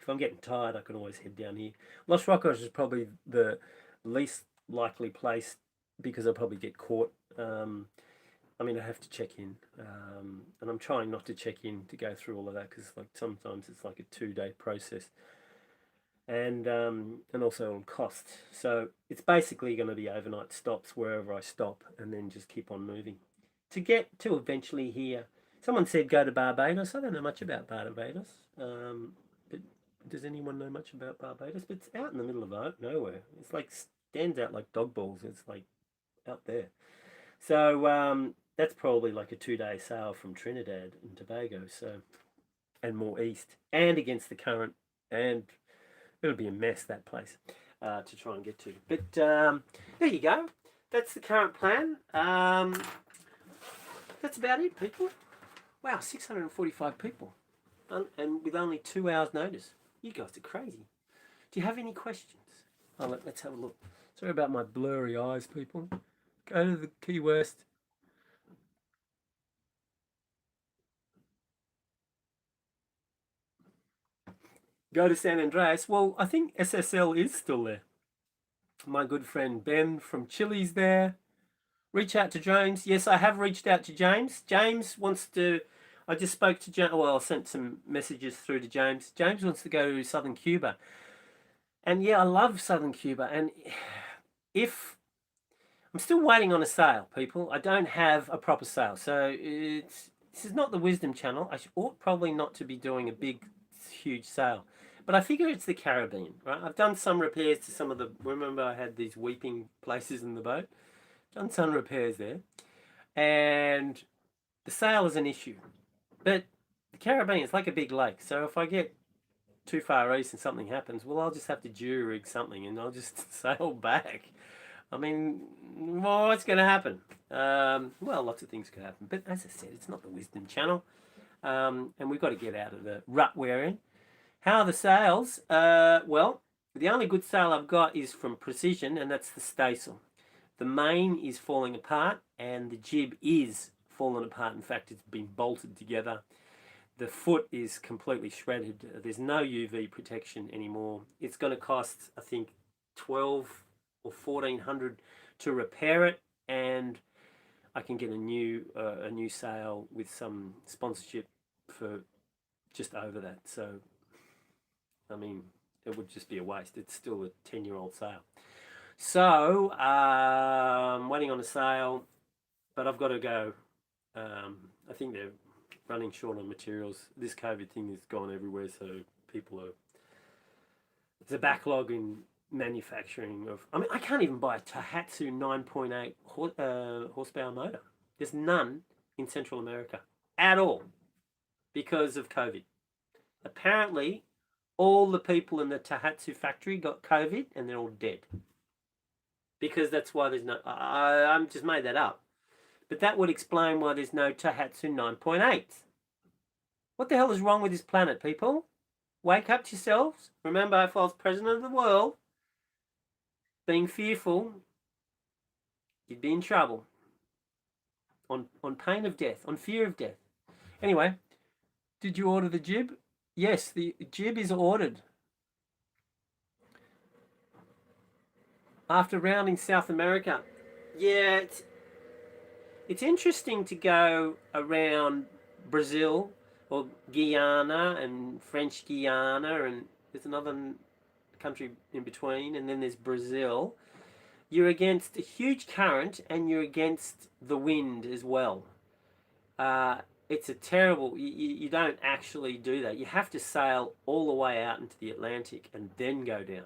if I'm getting tired, I can always head down here. Los Rocos is probably the least likely place because I'll probably get caught. I mean, I have to check in, and I'm trying not to check in to go through all of that because like sometimes it's like a 2-day process, and also on cost. So it's basically going to be overnight stops wherever I stop, and then just keep on moving to get to eventually here. Someone said go to Barbados. I don't know much about Barbados, but does anyone know much about Barbados? But it's out in the middle of nowhere. It's like stands out like dog balls. It's like out there. So that's probably like a 2-day sail from Trinidad and Tobago. So and more east and against the current, and it'll be a mess, that place, to try and get to. But there you go. That's the current plan. That's about it, people. Wow, 645 people, and with only 2 hours notice. You guys are crazy. Do you have any questions? Oh, let's have a look. Sorry about my blurry eyes, people. Go to the Key West. Go to San Andreas. Well, I think SSL is still there. My good friend Ben from Chile's there. Reach out to James. Yes, I have reached out to James. James wants to. I just spoke to James. Well, I sent some messages through to James. James wants to go to southern Cuba. And yeah, I love southern Cuba. And if I'm still waiting on a sale, people, I don't have a proper sale. So this is not the Wisdom Channel. I ought probably not to be doing a big, huge sale. But I figure it's the Caribbean, right? I've done some repairs to some of the. Remember, I had these weeping places in the boat. Done some repairs there, and the sale is an issue. But the Caribbean is like a big lake, so if I get too far east and something happens, well, I'll just have to jury-rig something and I'll just sail back. I mean, well, what's going to happen? Well, lots of things could happen, but as I said, it's not the Wisdom Channel, and we've got to get out of the rut we're in. How are the sales? Well, the only good sale I've got is from Precision, and that's the staysail. The main is falling apart and the jib is falling apart. In fact, it's been bolted together. The foot is completely shredded. There's no UV protection anymore. It's going to cost, I think, 12 or 1400 to repair it, and I can get a new sail with some sponsorship for just over that. So, I mean, it would just be a waste. It's still a 10-year-old sail. So, waiting on a sale, but I've got to go. I think they're running short on materials. This COVID thing has gone everywhere, so people are. There's a backlog in manufacturing of. I mean, I can't even buy a Tohatsu 9.8 horsepower motor. There's none in Central America at all because of COVID. Apparently, all the people in the Tohatsu factory got COVID and they're all dead. Because that's why there's no. I'm just made that up. But that would explain why there's no Tohatsu 9.8. What the hell is wrong with this planet, people? Wake up to yourselves. Remember, if I was president of the world, being fearful, you'd be in trouble. On pain of death, on fear of death. Anyway, Did you order the jib? Yes, the jib is ordered. After rounding South America. Yeah, it's interesting to go around Brazil or Guyana and French Guiana, and there's another country in between, and then there's Brazil. You're against a huge current and you're against the wind as well. It's a terrible, you don't actually do that. You have to sail all the way out into the Atlantic and then go down.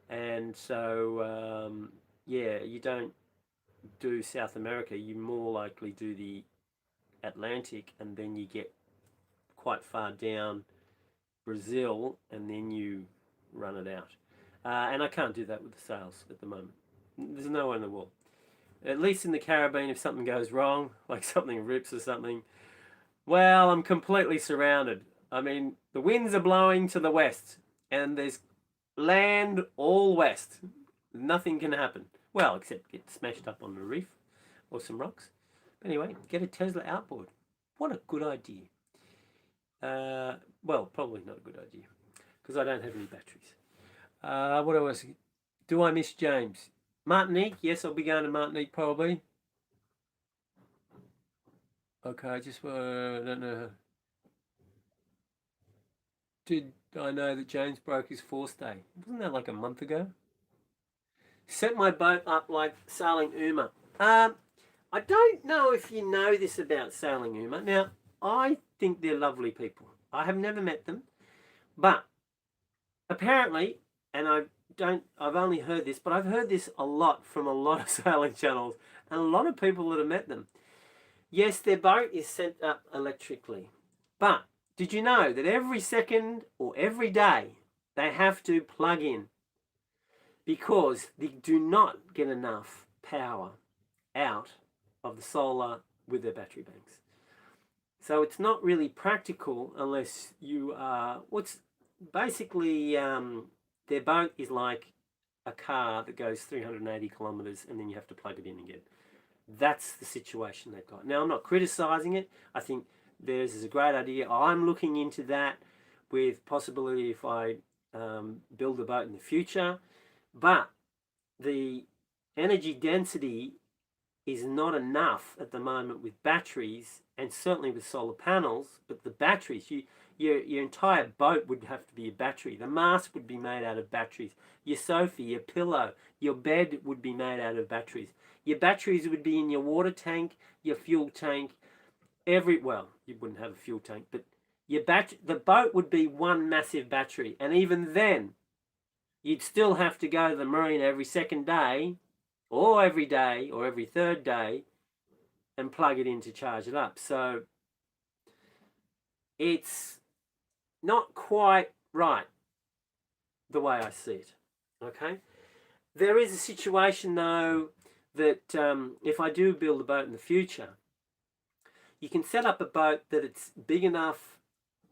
And so, yeah, you don't do South America, you more likely do the Atlantic, and then you get quite far down Brazil, and then you run it out. And I can't do that with the sails at the moment. There's no one in the world. At least in the Caribbean, if something goes wrong, like something rips or something, well, I'm completely surrounded. I mean, the winds are blowing to the west, and there's land all west. Nothing can happen. Well, except get smashed up on the reef or some rocks. But anyway, get a Tesla outboard. What a good idea. Well, probably not a good idea because I don't have any batteries. What else? Do I miss James? Martinique? Yes, I'll be going to Martinique probably. Okay, I just don't know. Did I know that James broke his forestay? Wasn't that like a month ago? Set my boat up like sailing Uma. I don't know if you know this about sailing Uma. Now, I think they're lovely people. I have never met them, but apparently, and I've only heard this, but I've heard this a lot from a lot of sailing channels and a lot of people that have met them. Yes, their boat is set up electrically, but did you know that every second or every day they have to plug in because they do not get enough power out of the solar with their battery banks. So it's not really practical unless you are, what's basically, their boat is like a car that goes 380 kilometers and then you have to plug it in again. That's the situation they've got. Now, I'm not criticizing it. I think theirs is a great idea. I'm looking into that with possibility if I build a boat in the future. But the energy density is not enough at the moment with batteries and certainly with solar panels. But the batteries, your entire boat would have to be a battery. The mast would be made out of batteries. Your sofa, your pillow, your bed would be made out of batteries. Your batteries would be in your water tank, your fuel tank, well, you wouldn't have a fuel tank, but the boat would be one massive battery. And even then, you'd still have to go to the marina every second day, or every day, or every third day, and plug it in to charge it up. So it's not quite right the way I see it. Okay? There is a situation though that if I do build a boat in the future, you can set up a boat that it's big enough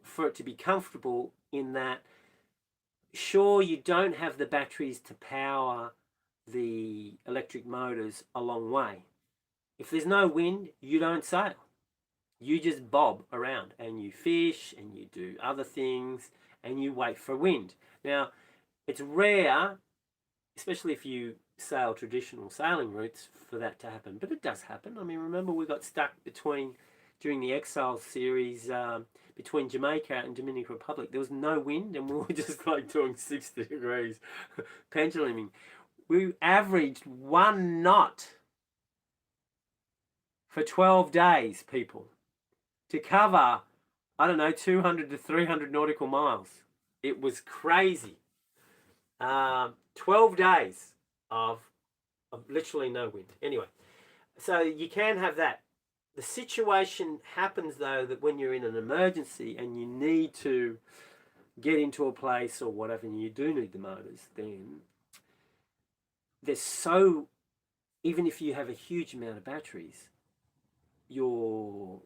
for it to be comfortable in that, sure, you don't have the batteries to power the electric motors a long way. If there's no wind, you don't sail. You just bob around and you fish and you do other things and you wait for wind. Now, it's rare, especially if you sail traditional sailing routes, for that to happen. But it does happen. I mean, remember we got stuck during the Exile series, between Jamaica and Dominican Republic. There was no wind and we were just like doing 60 degrees penduluming. We averaged 1 knot for 12 days, people, to cover, I don't know, 200 to 300 nautical miles. It was crazy. 12 days of literally no wind. Anyway, so you can have that. The situation happens, though, that when you're in an emergency and you need to get into a place or whatever, and you do need the motors, then there's even if you have a huge amount of batteries, the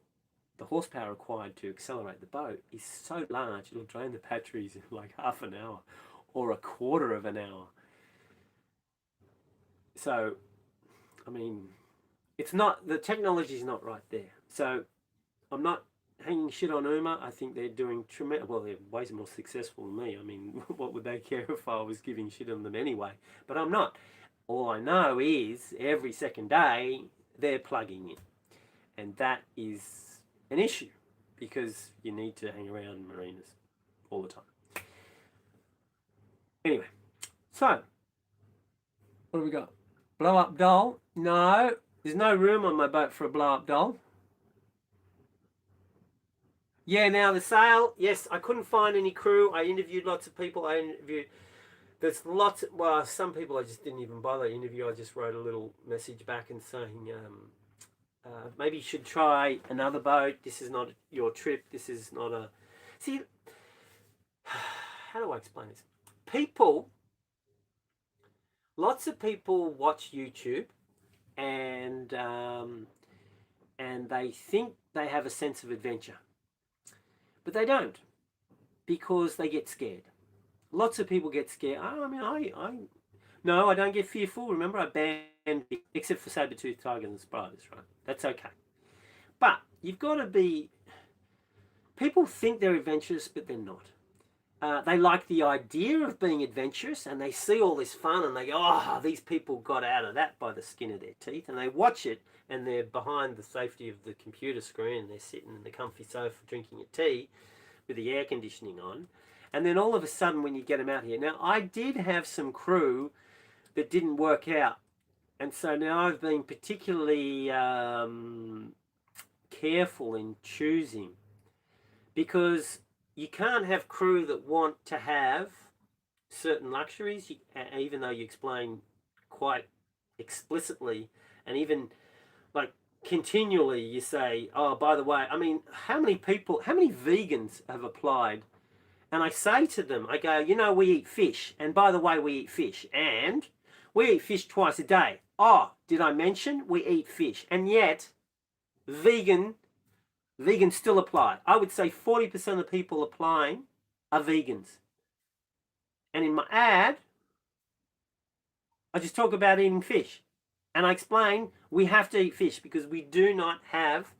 horsepower required to accelerate the boat is so large, it'll drain the batteries in like half an hour or a quarter of an hour. So, I mean, the technology is not right there. So I'm not hanging shit on Uma. I think they're doing tremendous. Well, they're way more successful than me. I mean, what would they care if I was giving shit on them anyway? But I'm not. All I know is every second day they're plugging in, and that is an issue because you need to hang around marinas all the time. Anyway, so what do we got? Blow up doll? No, there's no room on my boat for a blow up doll. Yeah, now the sail, yes, I couldn't find any crew. I interviewed lots of people. There's lots of, well, some people I just didn't even bother to interview. I just wrote a little message back and saying, maybe you should try another boat. This is not your trip. This is not a... See, how do I explain this? Lots of people watch YouTube and they think they have a sense of adventure. But they don't, because they get scared. Lots of people get scared. No, I don't get fearful. Remember, I banned, except for saber-toothed tigers and spiders, right? That's okay. But you've got to be... People think they're adventurous, but they're not. They like the idea of being adventurous, and they see all this fun, and they go, oh, these people got out of that by the skin of their teeth, and they watch it, and they're behind the safety of the computer screen, and they're sitting in the comfy sofa drinking a tea with the air conditioning on, and then all of a sudden when you get them out here. Now, I did have some crew that didn't work out, and so now I've been particularly careful in choosing, because you can't have crew that want to have certain luxuries, even though you explain quite explicitly, and even like continually you say, oh, by the way, I mean, how many vegans have applied? And I say to them, I go, you know, we eat fish, and by the way, we eat fish, and we eat fish twice a day. Oh, did I mention we eat fish? And yet, vegans still apply. I would say 40% of people applying are vegans. And in my ad, I just talk about eating fish. And I explain we have to eat fish because we do not have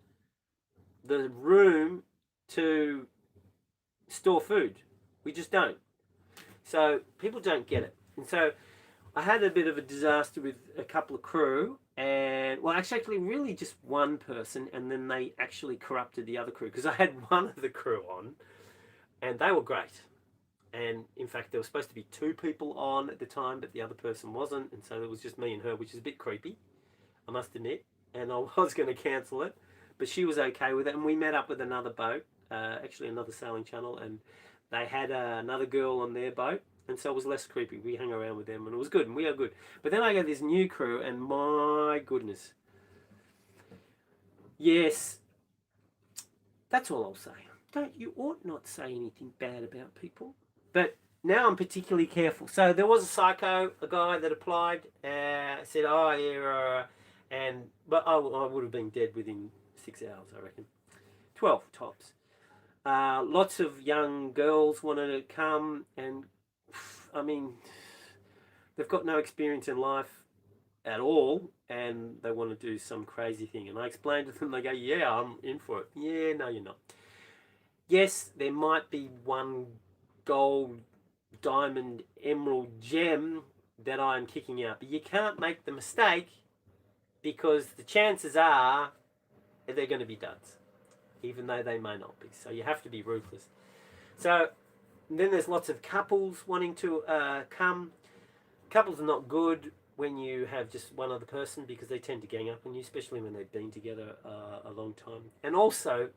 the room to store food. We just don't. So people don't get it. And so I had a bit of a disaster with a couple of crew, and well, actually really just one person, and then they actually corrupted the other crew, because I had one of the crew on and they were great. And in fact, there was supposed to be two people on at the time, but the other person wasn't, and so it was just me and her, which is a bit creepy, I must admit. And I was going to cancel it, but she was okay with it, and we met up with another boat, actually another sailing channel, and they had another girl on their boat, and so it was less creepy. We hung around with them, and it was good, and we are good. But then I got this new crew, and my goodness. Yes, that's all I'll say. You ought not say anything bad about people. But now I'm particularly careful. So there was a guy that applied, said, oh, yeah, but I would have been dead within 6 hours, I reckon. 12 tops. Lots of young girls wanted to come, and I mean, they've got no experience in life at all, and they want to do some crazy thing. And I explained to them, they go, yeah, I'm in for it. Yeah, no, you're not. Yes, there might be one gold, diamond, emerald gem that I'm kicking out, but you can't make the mistake, because the chances are they're going to be duds, even though they may not be. So you have to be ruthless. So then there's lots of couples wanting to come. Couples are not good when you have just one other person, because they tend to gang up on you, especially when they've been together a long time. And also,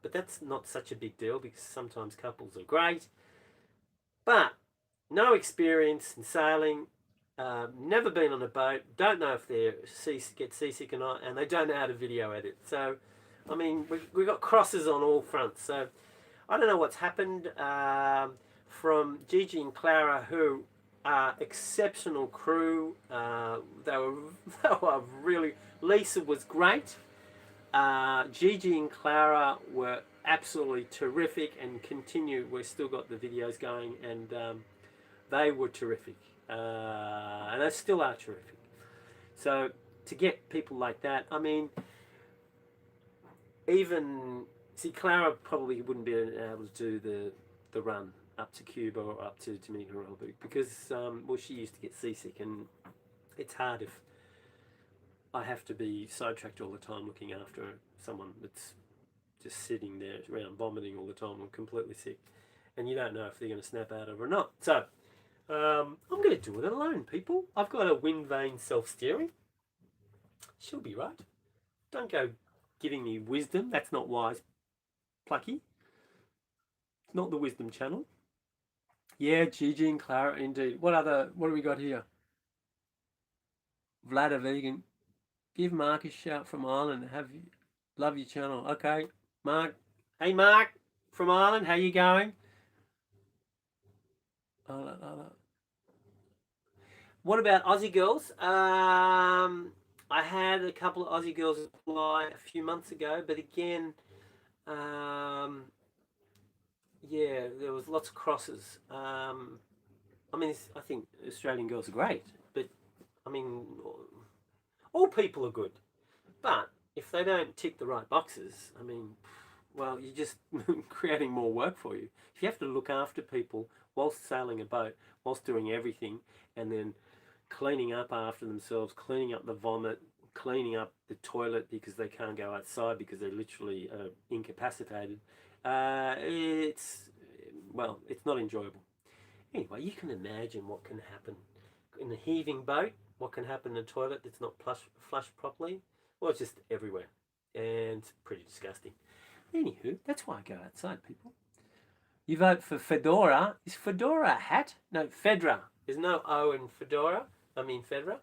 but that's not such a big deal, because sometimes couples are great, but no experience in sailing, never been on a boat, don't know if they get seasick or not, and they don't know how to video edit. So, I mean, we've got crosses on all fronts. So, I don't know what's happened. From Gigi and Clara, who are exceptional crew, they were really... Lisa was great. Gigi and Clara were absolutely terrific, and continue. We've still got the videos going, and they were terrific, and they still are terrific. So to get people like that, I mean, even See, Clara probably wouldn't be able to do the run up to Cuba or up to Dominican Republic because, well, she used to get seasick, and it's hard if I have to be sidetracked all the time looking after someone that's just sitting there around vomiting all the time and completely sick, and you don't know if they're going to snap out of it or not. So I'm going to do it alone, people. I've got a wind vane self-steering. She'll be right. Don't go giving me wisdom. That's not wise, Plucky. It's not the wisdom channel. Yeah, Gigi and Clara, indeed. What do we got here? Vlad a vegan. Give Mark a shout from Ireland. Love your channel. Okay, Mark. Hey, Mark from Ireland. How you going? What about Aussie girls? I had a couple of Aussie girls apply a few months ago, but again, yeah, there was lots of crosses. I mean, I think Australian girls are great, but I mean, all people are good. But if they don't tick the right boxes, I mean, well, you're just creating more work for you. If you have to look after people whilst sailing a boat, whilst doing everything, and then cleaning up after themselves, cleaning up the vomit, cleaning up the toilet because they can't go outside because they're literally incapacitated, it's not enjoyable. Anyway, you can imagine what can happen in a heaving boat, what can happen in a toilet that's not flushed properly. Well, it's just everywhere, and it's pretty disgusting. Anywho, that's why I go outside, people. You vote for Fedora. Is Fedora a hat? No, Fedra. There's no O in Fedora. I mean Fedra.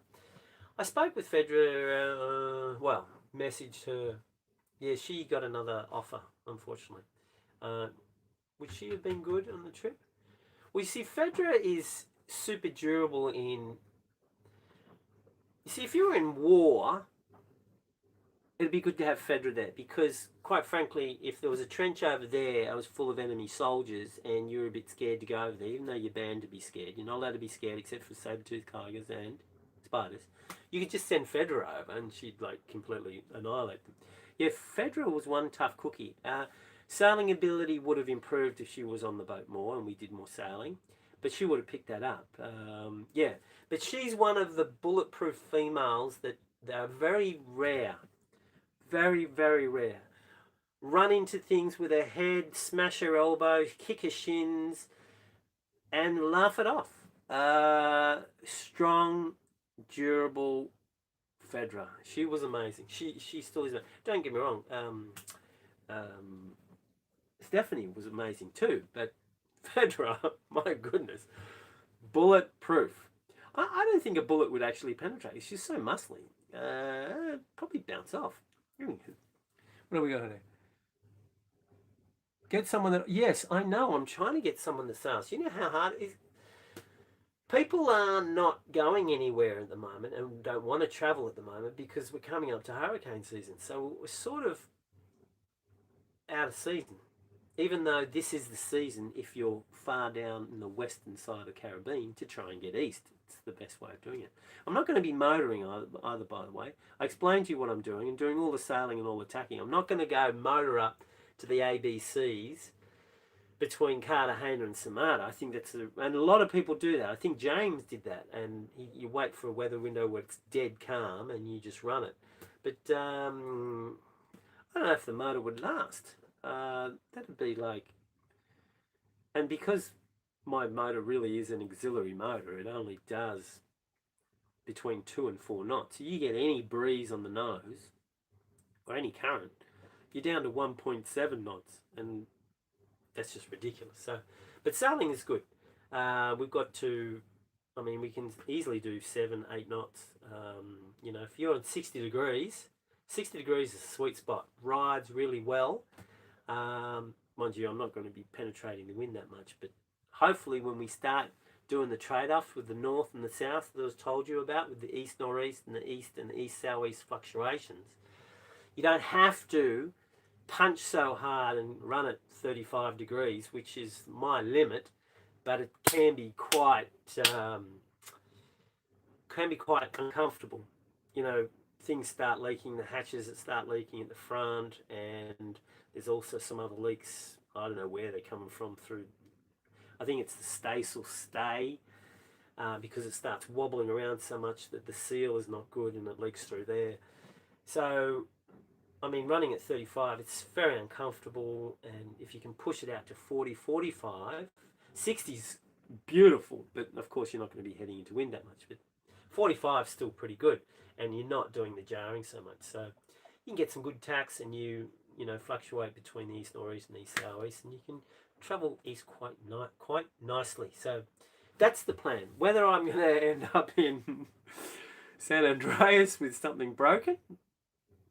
I spoke with Fedra, messaged her. Yeah, she got another offer, unfortunately. Would she have been good on the trip? Well, you see, Fedra is super durable in... You see, if you were in war, it'd be good to have Fedra there because, quite frankly, if there was a trench over there, I was full of enemy soldiers, and you're a bit scared to go over there, even though you're banned to be scared. You're not allowed to be scared except for saber-toothed tigers and spiders. You could just send Fedra over, and she'd completely annihilate them. Yeah, Fedra was one tough cookie. Sailing ability would have improved if she was on the boat more and we did more sailing, but she would have picked that up. Yeah, but she's one of the bulletproof females that are very rare. Very, very rare. Run into things with her head, smash her elbow, kick her shins, and laugh it off. Strong, durable Fedra. She was amazing. She still is. Don't get me wrong. Stephanie was amazing too, but Fedra, my goodness, bulletproof. I don't think a bullet would actually penetrate. She's so muscly. Probably bounce off. What do we got here? Get someone that... Yes, I know. I'm trying to get someone that sails. You know how hard it is? People are not going anywhere at the moment and don't want to travel at the moment because we're coming up to hurricane season. So we're sort of out of season. Even though this is the season, if you're far down in the western side of the Caribbean, to try and get east. It's the best way of doing it. I'm not going to be motoring either, by the way. I explained to you what I'm doing and doing all the sailing and all the tacking. I'm not going to go motor up to the ABCs between Cartagena and Samada. I think and a lot of people do that. I think James did that, and you wait for a weather window where it's dead calm and you just run it. But I don't know if the motor would last. That'd be and because my motor really is an auxiliary motor, it only does between 2 and 4 knots. So you get any breeze on the nose or any current, you're down to 1.7 knots, and that's just ridiculous. So, but sailing is good. We've got to, I mean, we can easily do 7, 8 knots. If you're on 60 degrees is a sweet spot. Rides really well. Mind you, I'm not going to be penetrating the wind that much, but hopefully when we start doing the trade-offs with the north and the south that I was told you about, with the east-northeast and the east-southeast fluctuations, you don't have to punch so hard and run at 35 degrees, which is my limit, but it can be quite uncomfortable. things start leaking, the hatches that start leaking at the front, and there's also some other leaks. I don't know where they're coming from through. I think it's the stays'll stay because it starts wobbling around so much that the seal is not good and it leaks through there. So, I mean, running at 35, it's very uncomfortable, and if you can push it out to 40, 45, 60's beautiful, but of course you're not going to be heading into wind that much, but 45 is still pretty good, and you're not doing the jarring so much. So you can get some good tacks, and you know, fluctuate between the east northeast and east southeast, and you can travel east quite nicely. So that's the plan. Whether I'm going to end up in San Andreas with something broken,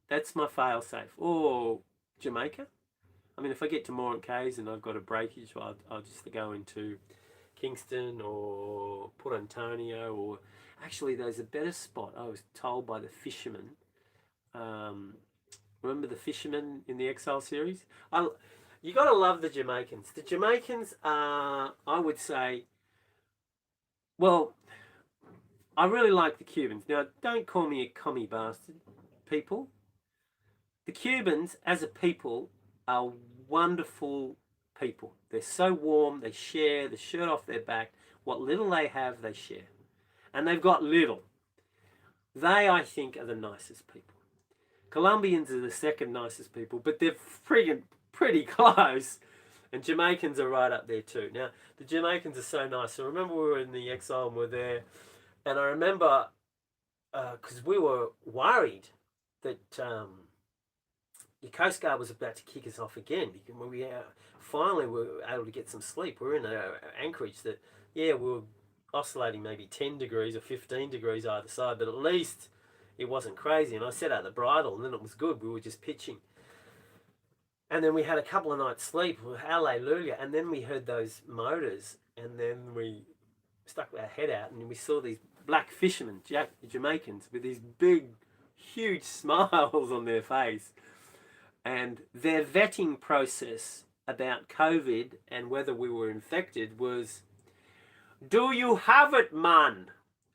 that's my fail-safe, or Jamaica. I mean, if I get to Morant Cays and I've got a breakage, I'll just go into Kingston or Port Antonio, or actually there's a better spot I was told by the fishermen. Remember the fishermen in the Exile series? You got to love the Jamaicans. The Jamaicans are, I would say, well, I really like the Cubans. Now, don't call me a commie bastard, people. The Cubans, as a people, are wonderful people. They're so warm, they share the shirt off their back. What little they have, they share. And they've got little. They, I think, are the nicest people. Colombians are the second nicest people, but they're friggin' pretty close. And Jamaicans are right up there too. Now, the Jamaicans are so nice. So remember we were in the Exile and we're there. And I remember, because we were worried that the Coast Guard was about to kick us off again, because when we finally were able to get some sleep. We were in an anchorage that, yeah, we were oscillating maybe 10 degrees or 15 degrees either side, but at least it wasn't crazy. And I set out the bridle, and then it was good. We were just pitching. And then we had a couple of nights sleep. Hallelujah. And then we heard those motors, and then we stuck our head out, and we saw these black fishermen, Jamaicans, with these big, huge smiles on their face. And their vetting process about COVID and whether we were infected was, "Do you have it, man?"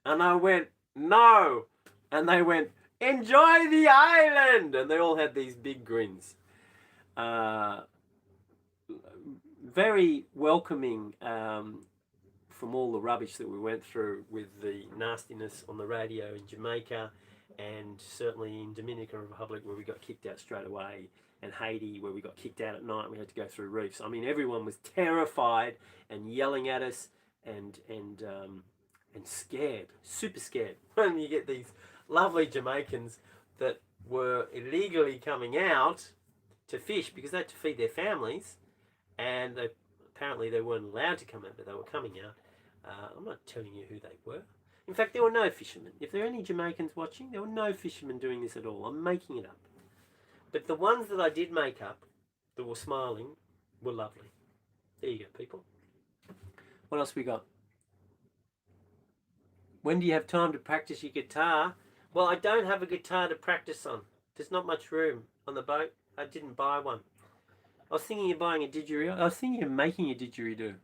And I went, "No." And they went, "Enjoy the island." And they all had these big grins. Very welcoming from all the rubbish that we went through with the nastiness on the radio in Jamaica, and certainly in Dominican Republic where we got kicked out straight away, and Haiti where we got kicked out at night and we had to go through reefs. I mean, everyone was terrified and yelling at us and scared, super scared. When you get these lovely Jamaicans that were illegally coming out to fish because they had to feed their families, and apparently they weren't allowed to come out, but they were coming out. I'm not telling you who they were. In fact, there were no fishermen. If there are any Jamaicans watching, there were no fishermen doing this at all. I'm making it up. But the ones that I did make up, that were smiling, were lovely. There you go, people. What else we got? When do you have time to practice your guitar? Well, I don't have a guitar to practice on. There's not much room on the boat. I didn't buy one. I was thinking of buying a didgeridoo. I was thinking of making a didgeridoo.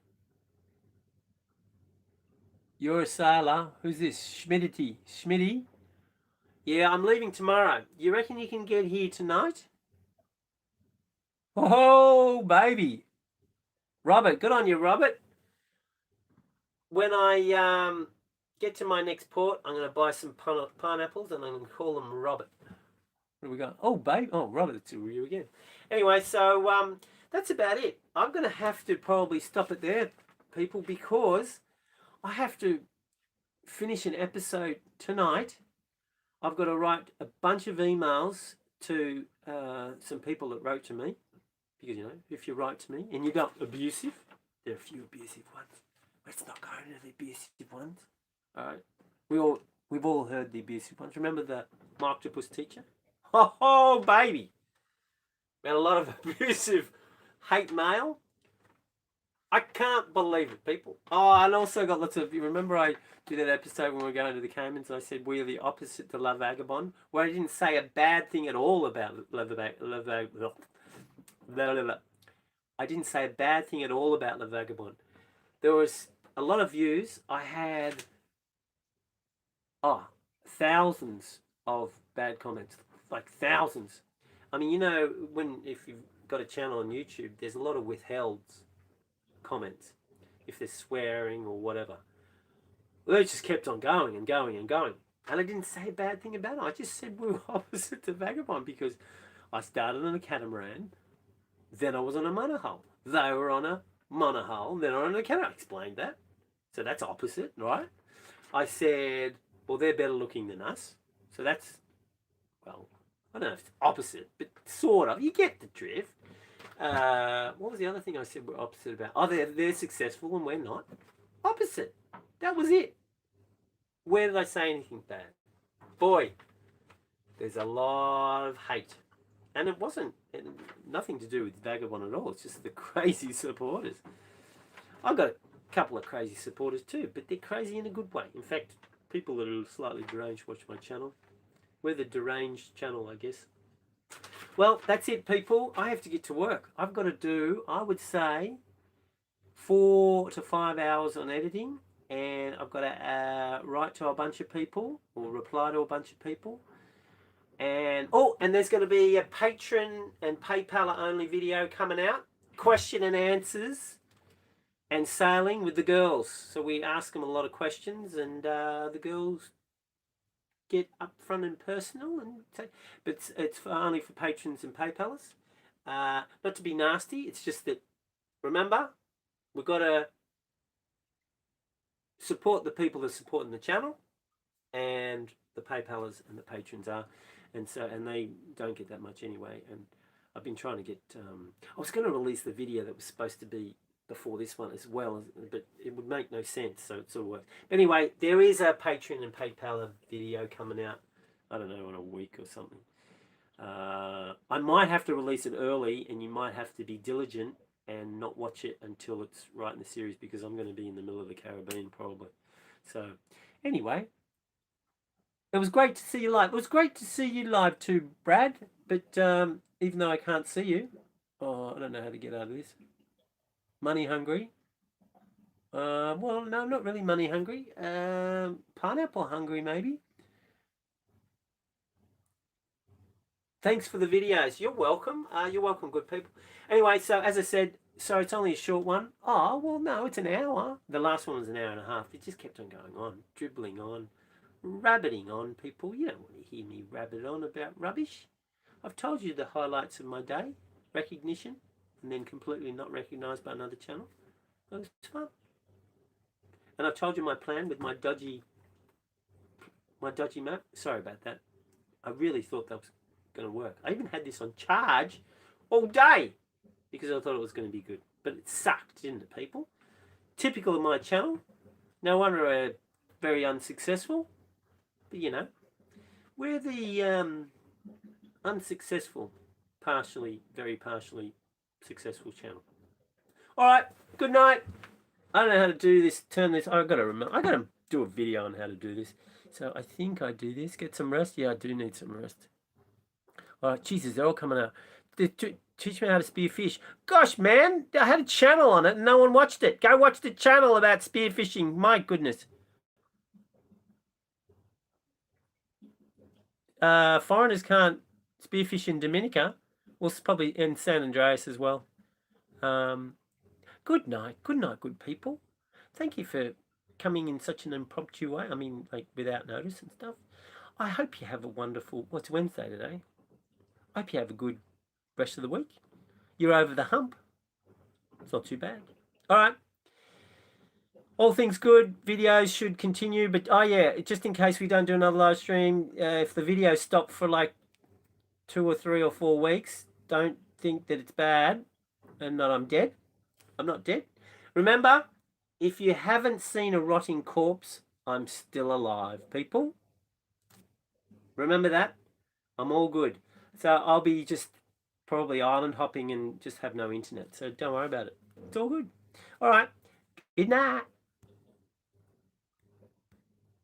You're a sailor. Who's this? Schmitty? Yeah, I'm leaving tomorrow. You reckon you can get here tonight? Oh, baby. Robert, good on you, Robert. When I get to my next port, I'm going to buy some pineapples, and I'm going to call them Robert. What do we got? Oh, babe. Oh, Robert, it's you again. Anyway, so that's about it. I'm going to have to probably stop it there, people, because I have to finish an episode tonight. I've got to write a bunch of emails to some people that wrote to me, because, you know, if you write to me and you're not abusive, there are a few abusive ones. Let's not go into the abusive ones. All right. We've all heard the abusive ones. Remember the octopus teacher? Oh, baby. We had a lot of abusive hate mail. I can't believe it, people. Oh, and also got lots of... You remember I did that episode when we were going to the Caymans and I said we're the opposite to La Vagabond? Well, I didn't say a bad thing at all about La Vagabond. I didn't say a bad thing at all about La Vagabond. There was a lot of views. I had thousands of bad comments, like thousands. I mean, you know, if you've got a channel on YouTube, there's a lot of withheld comments if they're swearing or whatever. Well, they just kept on going and going and going. And I didn't say a bad thing about it. I just said we were opposite to Vagabond because I started on a catamaran, then I was on a monohull. They were on a monohull, then on a catamaran. I explained that. So that's opposite, right? I said, well, they're better looking than us. So that's, well, I don't know if it's opposite, but sort of. You get the drift. What was the other thing I said we're opposite about? Oh, they're successful and we're not. Opposite. That was it. Where did I say anything bad? Boy, there's a lot of hate. And it wasn't nothing to do with Vagabond at all. It's just the crazy supporters. I've got a couple of crazy supporters too, but they're crazy in a good way. In fact, people that are slightly deranged watch my channel. We're the deranged channel, I guess. Well, that's it, people. I have to get to work. I've got to do, I would say, 4 to 5 hours on editing, and I've got to write to a bunch of people or reply to a bunch of people. And and there's going to be a Patreon and PayPal only video coming out, question and answers, and sailing with the girls. So we ask them a lot of questions, and the girls get up front and personal, and but it's only for patrons and PayPalers. Not to be nasty, it's just that, remember, we've got to support the people that are supporting the channel, and the PayPalers and the patrons are, and they don't get that much anyway. And I've been trying to get. I was going to release the video that was supposed to be before this one as well, but it would make no sense, so it sort of works. But anyway, there is a Patreon and PayPal video coming out, I don't know, in a week or something. I might have to release it early, and you might have to be diligent and not watch it until it's right in the series, because I'm going to be in the middle of the Caribbean probably. So anyway, it was great to see you live. It was great to see you live too, Brad, but even though I can't see you, I don't know how to get out of this. Money hungry? Well, no, not really money hungry. Pineapple hungry, maybe. Thanks for the videos. You're welcome. You're welcome, good people. Anyway, so as I said, so it's only a short one. Oh, well, no, it's an hour. The last one was an hour and a half. It just kept on going on, dribbling on, rabbiting on, people. You don't want to hear me rabbit on about rubbish. I've told you the highlights of my day, recognition, and then completely not recognised by another channel. It was fun. And I've told you my plan with my dodgy map. Sorry about that. I really thought that was going to work. I even had this on charge all day because I thought it was going to be good. But it sucked, didn't it, people? Typical of my channel. No wonder we're very unsuccessful. But, you know, we're the unsuccessful, very partially successful channel. All right, good night. I don't know how to do this, turn this. I've got to remember. I've got to do a video on how to do this. So I think I do this. Get some rest. Yeah, I do need some rest. All right, Jesus, they're all coming out. Teach me how to spear fish. Gosh, man, I had a channel on it and no one watched it. Go watch the channel about spear fishing. My goodness. Foreigners can't spearfish in Dominica. Well, it's probably in San Andreas as well. Good night, good people. Thank you for coming in such an impromptu way. I mean, like without notice and stuff. I hope you have a wonderful, what's Wednesday today? I hope you have a good rest of the week. You're over the hump. It's not too bad. All right. All things good. Videos should continue. But, oh yeah, just in case we don't do another live stream, if the video stopped for like 2 or 3 or 4 weeks, don't think that it's bad and that I'm dead. I'm not dead. Remember, if you haven't seen a rotting corpse, I'm still alive, people. Remember that. I'm all good. So I'll be just probably island hopping and just have no internet. So don't worry about it. It's all good. All right. Good night.